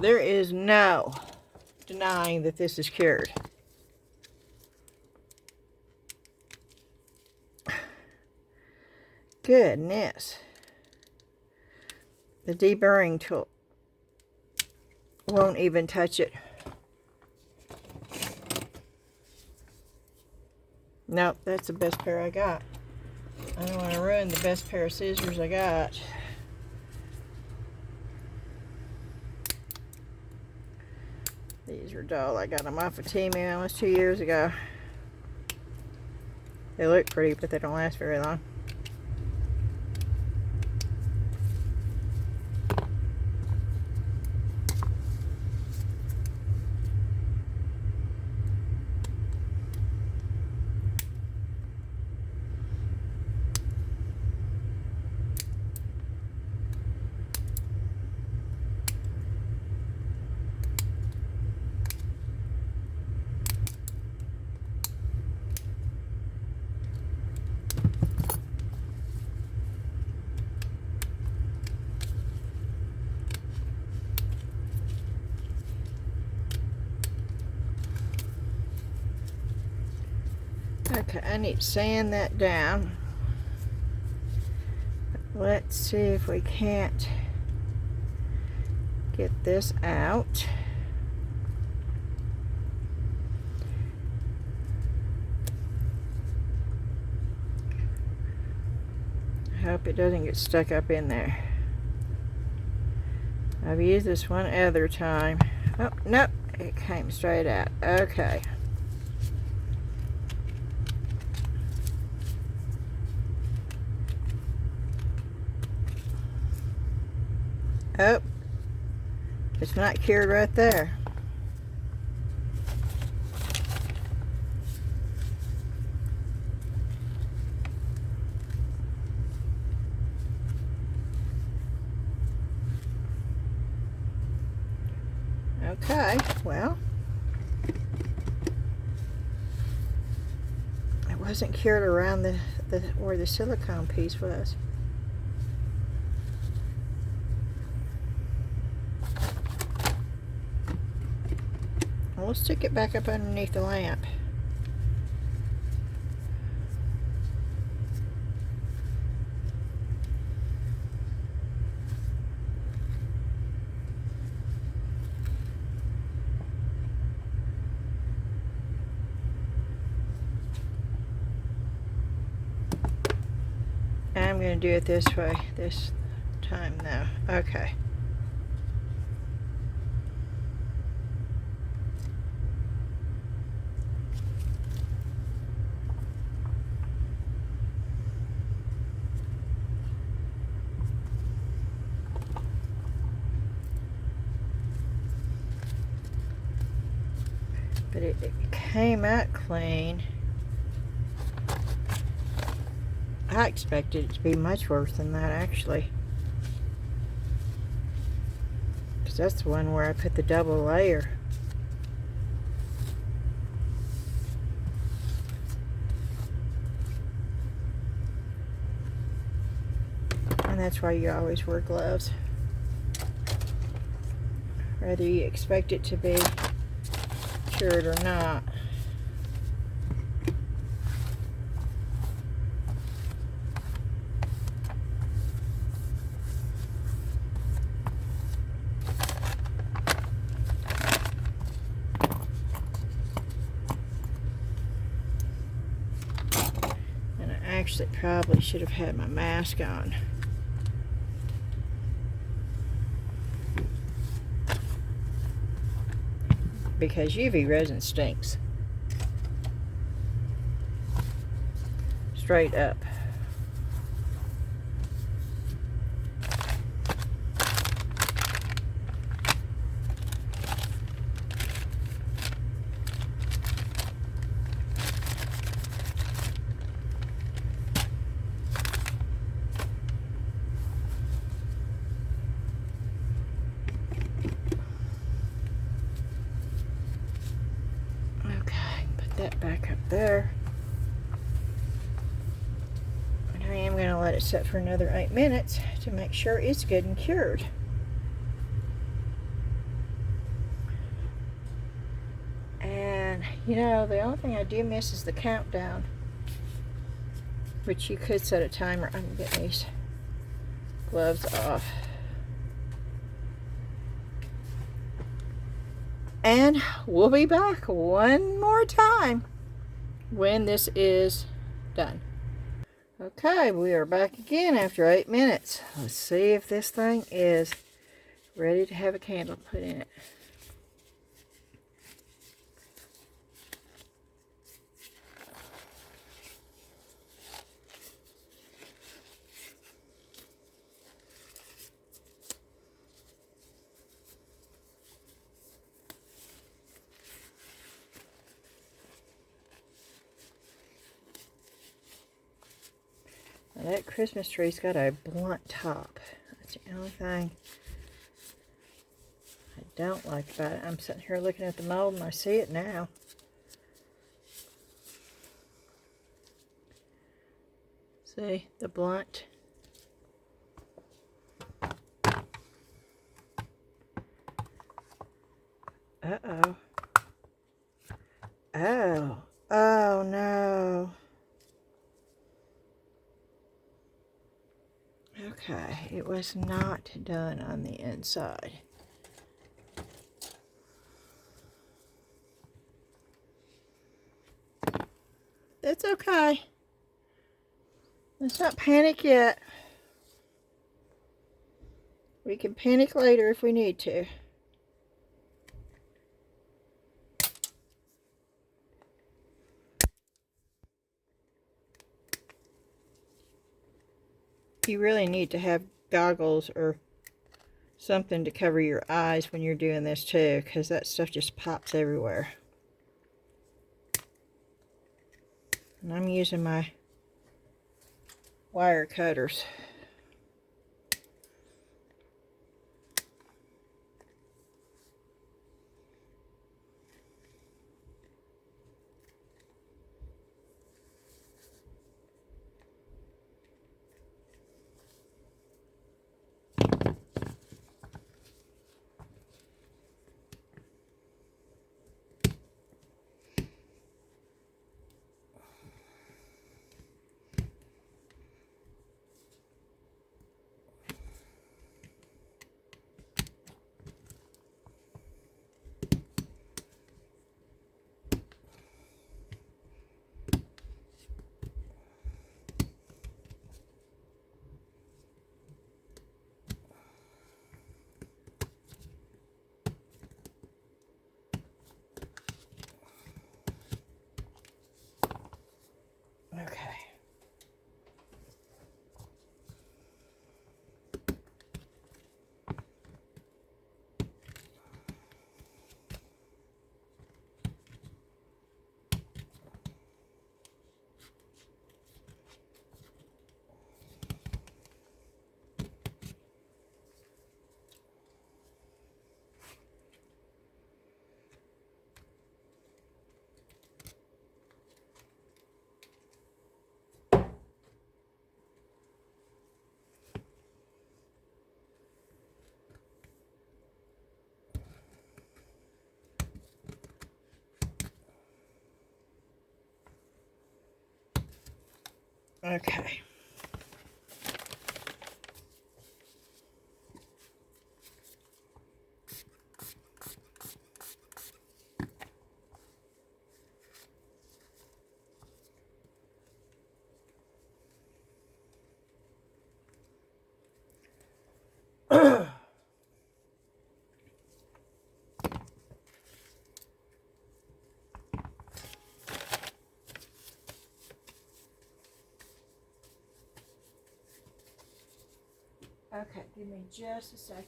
there is no denying that this is cured. Goodness. The deburring tool won't even touch it. Nope, that's the best pair I got. I don't want to ruin the best pair of scissors I got. These are dull. I got them off of Temu almost 2 years ago. They look pretty, but they don't last very long. Okay, I need to sand that down. Let's see if we can't get this out. I hope it doesn't get stuck up in there. I've used this one other time. Oh, nope, it came straight out. Okay. Oh, it's not cured right there. Okay, well, it wasn't cured around the where the silicone piece was. We'll stick it back up underneath the lamp. I'm going to do it this way this time though. Okay. But it came out clean. I expected it to be much worse than that, actually. Because that's the one where I put the double layer. And that's why you always wear gloves. Whether you expect it to be cured or not. And I actually probably should have had my mask on. Because UV resin stinks. Straight up. That back up there. And I am going to let it set for another 8 minutes to make sure it's good and cured. done. You know, the only thing I do miss is the countdown, which you could set a timer. I'm getting these gloves off. And we'll be back one more time when this is done. Okay, we are back again after 8 minutes. Let's see if this thing is ready to have a candle put in it. Now that Christmas tree's got a blunt top. That's the only thing I don't like about it. I'm sitting here looking at the mold and I see it now. See, the blunt. Uh-oh. Oh. Oh, no. Okay, it was not done on the inside. That's okay. Let's not panic yet. We can panic later if we need to. You really need to have goggles or something to cover your eyes when you're doing this too, because that stuff just pops everywhere. And I'm using my wire cutters. Okay. Okay. Okay, give me just a second.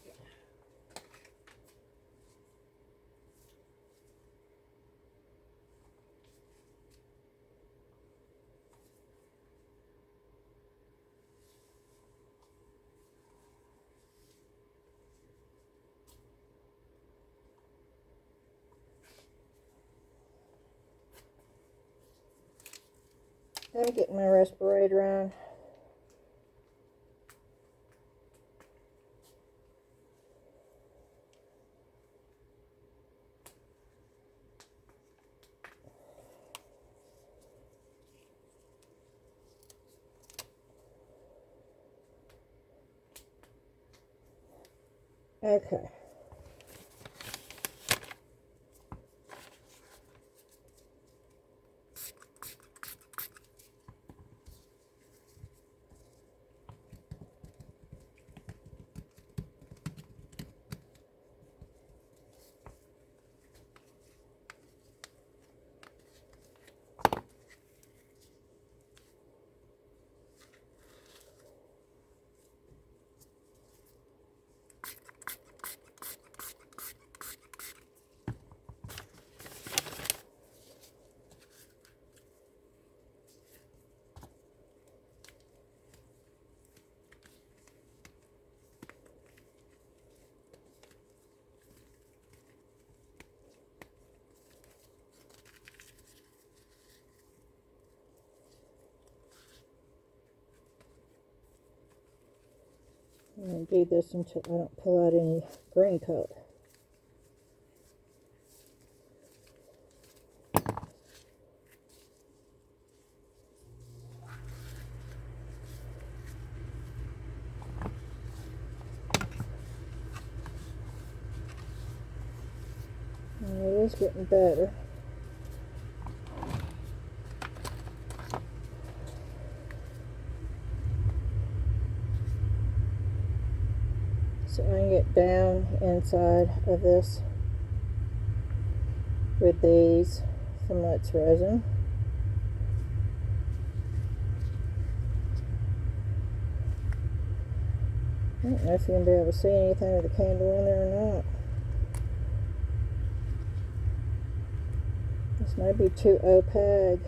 I'm getting my respirator on. Okay. I'm going to do this until I don't pull out any green color. It is getting better. So I can get down inside of this with these some Let's Resin. I don't know if you're going to be able to see anything with the candle in there or not. This might be too opaque.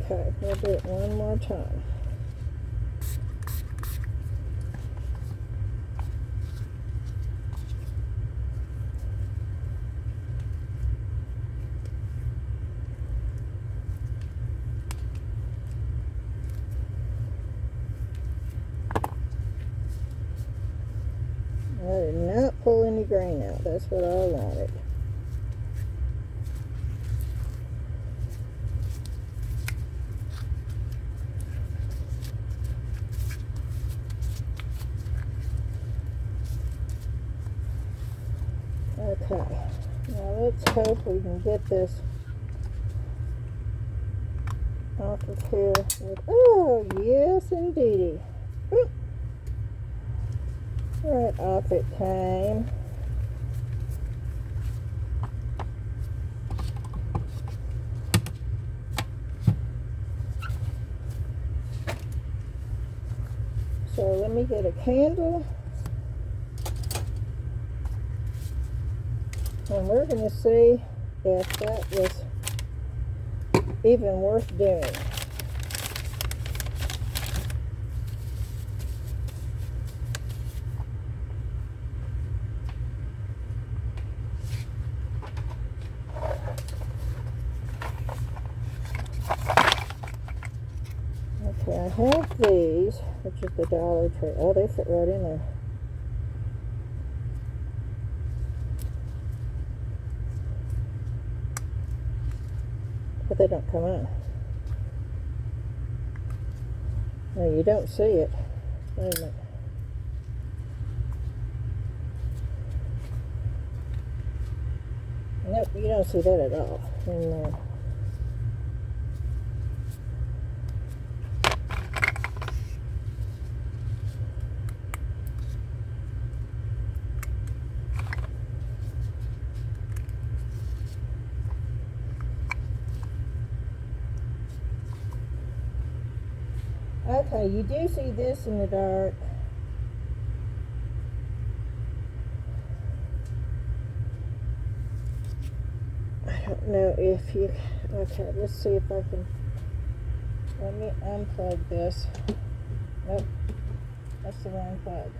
Okay, we'll do it one more time. I did not pull any grain out. That's what I wanted. Okay, now let's hope we can get this off of here. Oh, yes, indeedy. Right off it came. So let me get a candle. And we're going to see if that was even worth doing. Okay, I have these, which is the Dollar Tree. Oh, they fit right in there. But they don't come on. No, you don't see it. Wait a minute. Nope, you don't see that at all in there. Okay, you do see this in the dark. I don't know if you... Okay, let's see if I can... Let me unplug this. Nope, that's the wrong plug.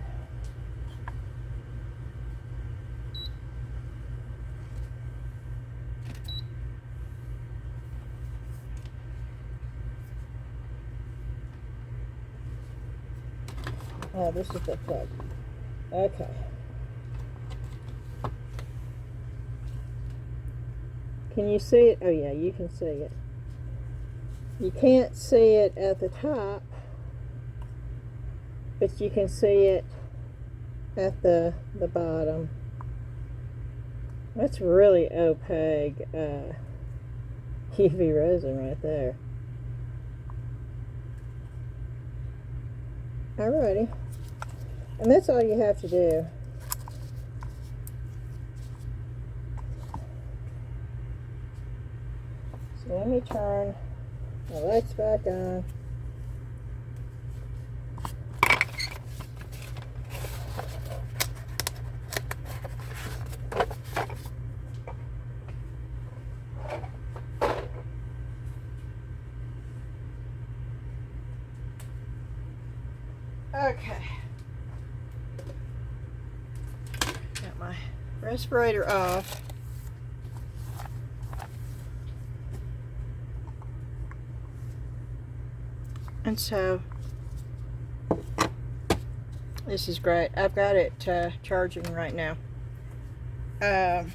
Oh, this is the plug. Okay. Can you see it? Oh yeah, you can see it. You can't see it at the top, but you can see it at the bottom. That's really opaque UV resin right there. Alrighty. And that's all you have to do. So let me turn the lights back on. Okay. Got my respirator off. And so, this is great. I've got it charging right now. I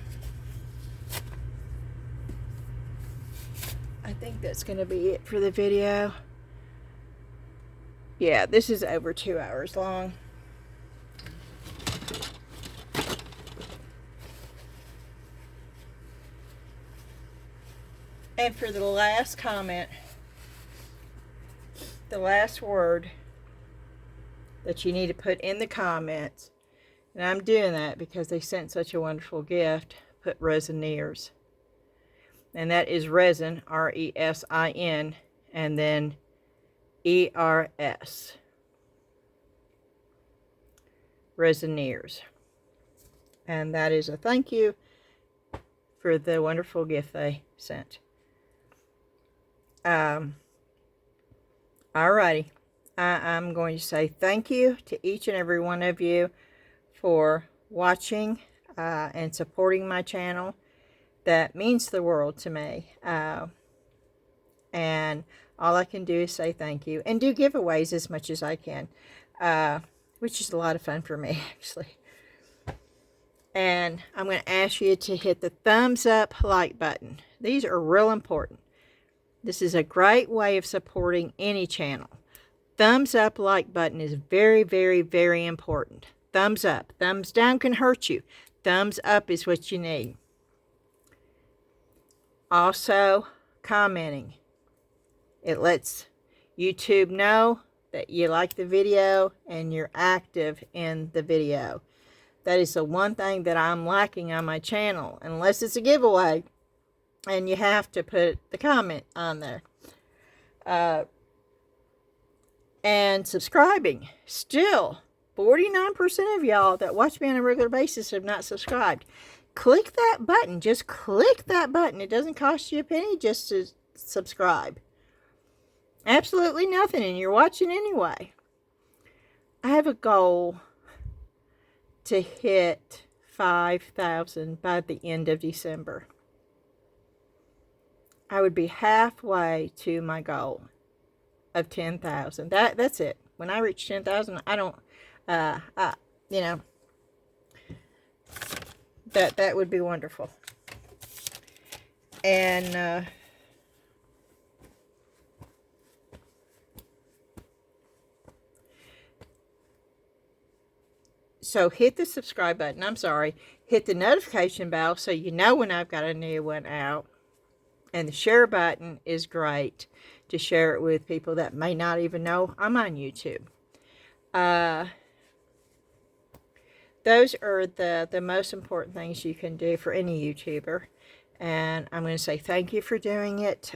think that's going to be it for the video. Yeah, this is over 2 hours long. And for the last comment, the last word that you need to put in the comments, and I'm doing that because they sent such a wonderful gift, put Resineers. And that is resin, R-E-S-I-N, and then E-R-S. Resineers. And that is a thank you for the wonderful gift they sent. Alrighty. I'm going to say thank you to each and every one of you for watching and supporting my channel. That means the world to me. And all I can do is say thank you. And do giveaways as much as I can. Which is a lot of fun for me, actually. And I'm going to ask you to hit the thumbs up like button. These are real important. This is a great way of supporting any channel. Thumbs up like button is very, very, very important. Thumbs up. Thumbs down can hurt you. Thumbs up is what you need. Also, commenting. It lets YouTube know that you like the video and you're active in the video. That is the one thing that I'm lacking on my channel, unless it's a giveaway and you have to put the comment on there. And subscribing. Still, 49% of y'all that watch me on a regular basis have not subscribed. Click that button. Just click that button. It doesn't cost you a penny just to subscribe. Absolutely nothing, and you're watching anyway. I have a goal to hit 5,000 by the end of December. I would be halfway to my goal of 10,000. That's it. When I reach 10,000, I don't, you know, that would be wonderful. And so hit the subscribe button. I'm sorry. Hit the notification bell so you know when I've got a new one out. And the share button is great to share it with people that may not even know I'm on YouTube. Those are the most important things you can do for any YouTuber. And I'm going to say thank you for doing it,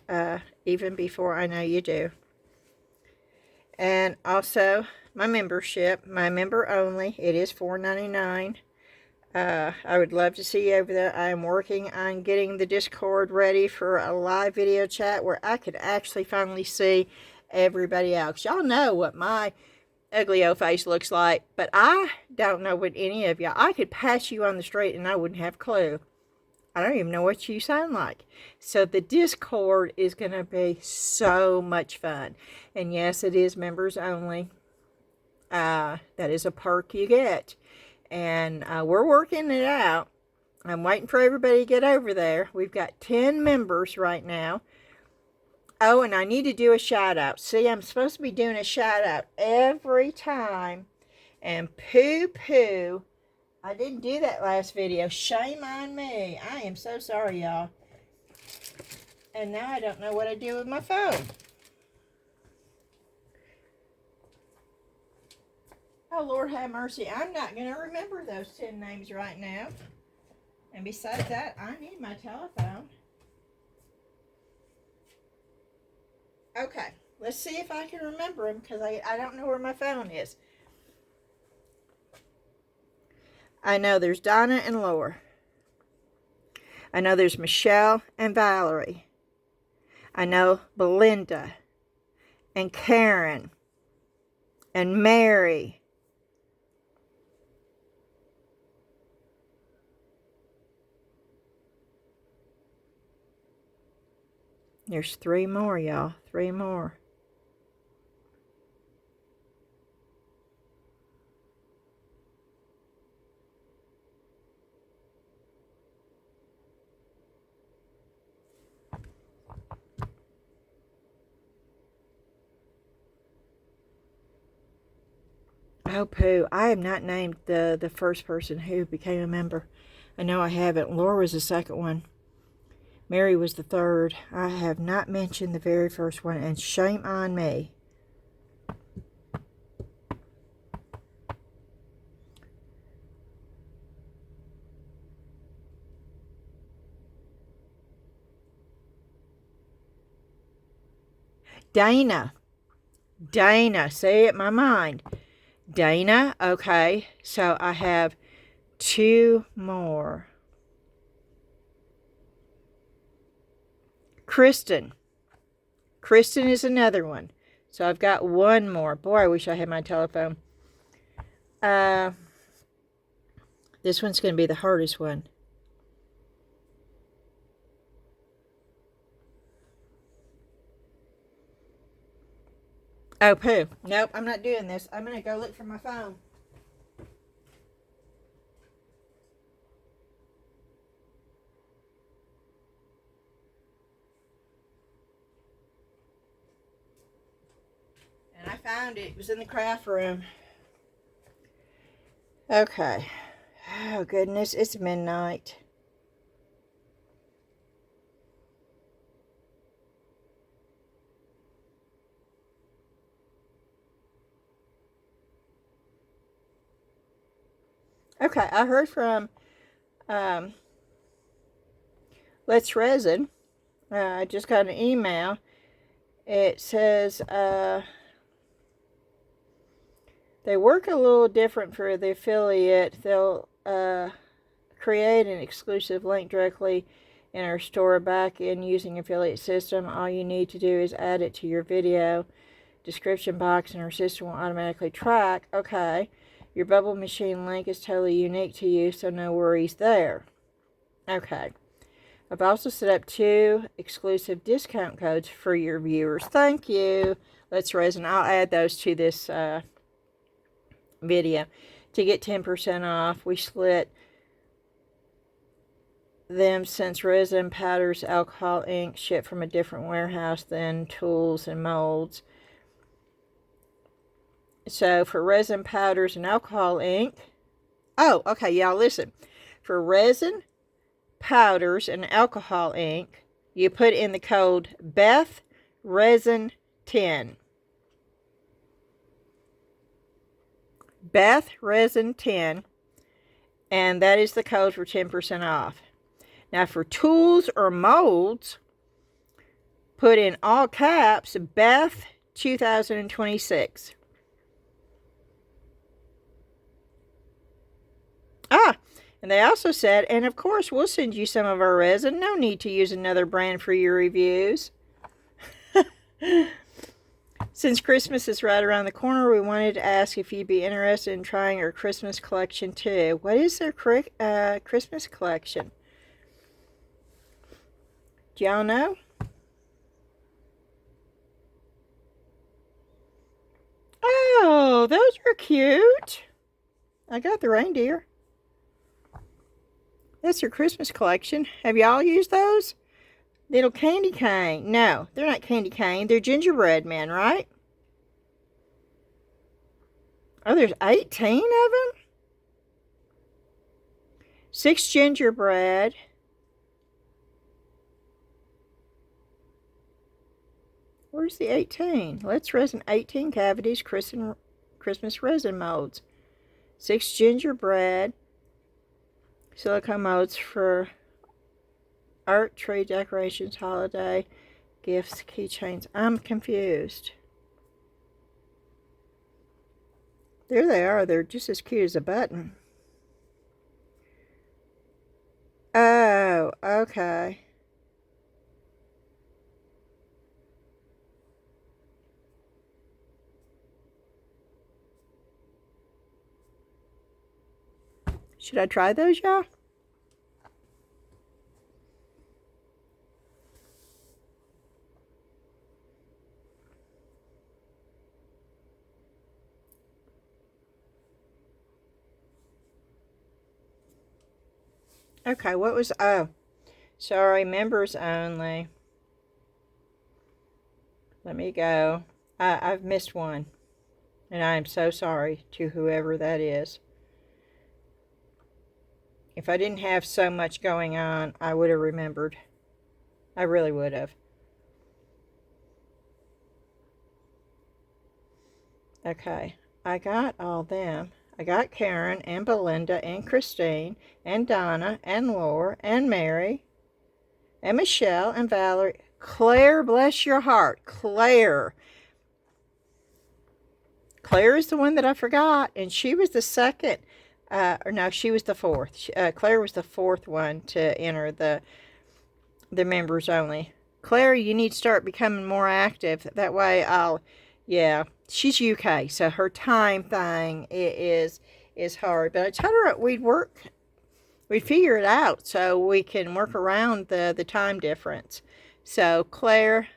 even before I know you do. And also, my membership, my member only, it is $4.99. I would love to see you over there. I am working on getting the Discord ready for a live video chat where I could actually finally see everybody else. Y'all know what my ugly old face looks like, but I don't know what any of y'all. I could pass you on the street and I wouldn't have a clue. I don't even know what you sound like. So the Discord is going to be so much fun. And yes, it is members only. That is a perk you get. And we're working it out. I'm waiting for everybody to get over there. We've got 10 members right now. Oh, and I need to do a shout out. See, I'm supposed to be doing a shout out every time. And poo-poo, I didn't do that last video. Shame on me. I am so sorry, y'all. And now I don't know what I do with my phone. Oh, Lord have mercy. I'm not going to remember those 10 names right now. And besides that, I need my telephone. Okay, let's see if I can remember them, because I don't know where my phone is. I know there's Donna and Laura. I know there's Michelle and Valerie. I know Belinda and Karen and Mary. There's 3 more, y'all. 3 more. Oh, poo. I have not named the first person who became a member. I know I haven't. Laura was the second one. Mary was the third. I have not mentioned the very first one, and shame on me. Dana. Dana. Say it in my mind. Dana. Okay. So I have 2 more. Kristen. Kristen is another one. So I've got 1 more. Boy, I wish I had my telephone. This one's going to be the hardest one. Oh, poo. Nope, I'm not doing this. I'm going to go look for my phone. And I found it. It was in the craft room. Okay. Oh, goodness. It's midnight. Okay, I heard from Let's Resin. I just got an email. It says they work a little different for the affiliate. They'll create an exclusive link directly in our store back in using affiliate system. All you need to do is add it to your video description box and our system will automatically track. Okay, your bubble machine link is totally unique to you, so no worries there. Okay, I've also set up 2 exclusive discount codes for your viewers. Thank you. Let's Resin. I'll add those to this video to get 10% off. We split them since resin, powders, alcohol, ink ship from a different warehouse than tools and molds. So for resin, powders, and alcohol ink. Oh, okay, y'all listen. For resin, powders, and alcohol ink, you put in the code BethResin10. BethResin10. And that is the code for 10% off. Now for tools or molds, put in all caps Beth 2026. And they also said, and of course we'll send you some of our resin. No need to use another brand for your reviews. Since Christmas is right around the corner, we wanted to ask if you'd be interested in trying our Christmas collection too. What is their Christmas collection? Do y'all know? Oh, those are cute. I got the reindeer. That's your Christmas collection. Have y'all used those? Little candy cane. No, they're not candy cane. They're gingerbread men, right? Oh, there's 18 of them? 6 gingerbread. Where's the 18? Let's resin 18 cavities, Christmas resin molds. 6 gingerbread. Silicone molds for art, tree decorations, holiday, gifts, keychains. I'm confused. There they are. They're just as cute as a button. Oh, okay. Should I try those, y'all? Okay, what was, oh, sorry, members only. Let me go. I've missed one, and I am so sorry to whoever that is. If I didn't have so much going on, I would have remembered. I really would have. Okay, I got all them. I got Karen and Belinda and Christine and Donna and Laura and Mary and Michelle and Valerie. Claire, bless your heart. Claire. Claire is the one that I forgot, and she was the second. Or no, she was the fourth. Claire was the fourth one to enter the members only. Claire, you need to start becoming more active. That way yeah, she's UK, so her time thing is hard. But I told her we'd figure it out so we can work around the time difference. So Claire,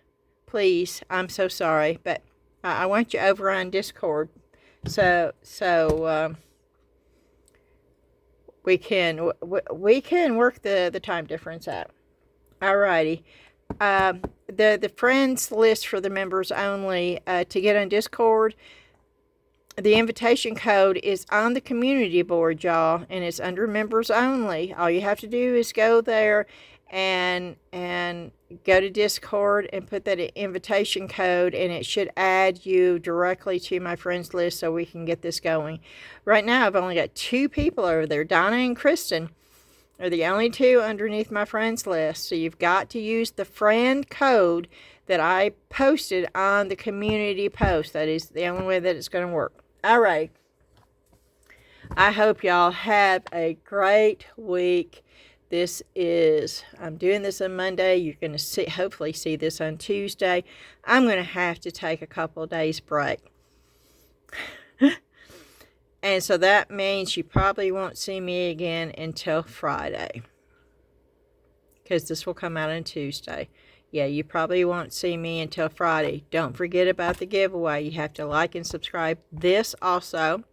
please, I'm so sorry, but I want you over on Discord so we can work the time difference out. Alrighty. The friends list for the members only, to get on Discord, the invitation code is on the community board, y'all, and it's under members only. All you have to do is go there and go to Discord and put that invitation code, and it should add you directly to my friends list so we can get this going. Right now, I've only got 2 people over there. Donna and Kristen are the only 2 underneath my friends list. So you've got to use the friend code that I posted on the community post. That is the only way that it's going to work. All right. I hope y'all have a great week. I'm doing this on Monday. You're going to hopefully see this on Tuesday. I'm going to have to take a couple of days break. And so that means you probably won't see me again until Friday, because this will come out on Tuesday. Yeah, you probably won't see me until Friday. Don't forget about the giveaway. You have to like and subscribe this also.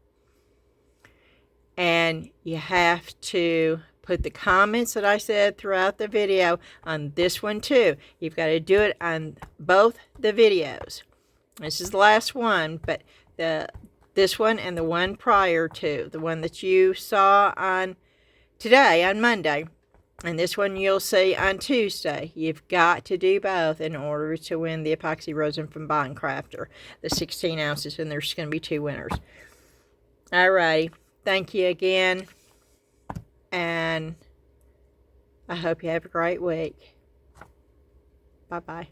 And you have to put the comments that I said throughout the video on this one too. You've got to do it on both the videos. This is the last one, but this one and the one prior to, the one that you saw on today, on Monday, and this one you'll see on Tuesday. You've got to do both in order to win the epoxy resin from Bond Crafter, the 16 ounces, and there's going to be 2 winners. Alrighty, thank you again, and I hope you have a great week. Bye-bye.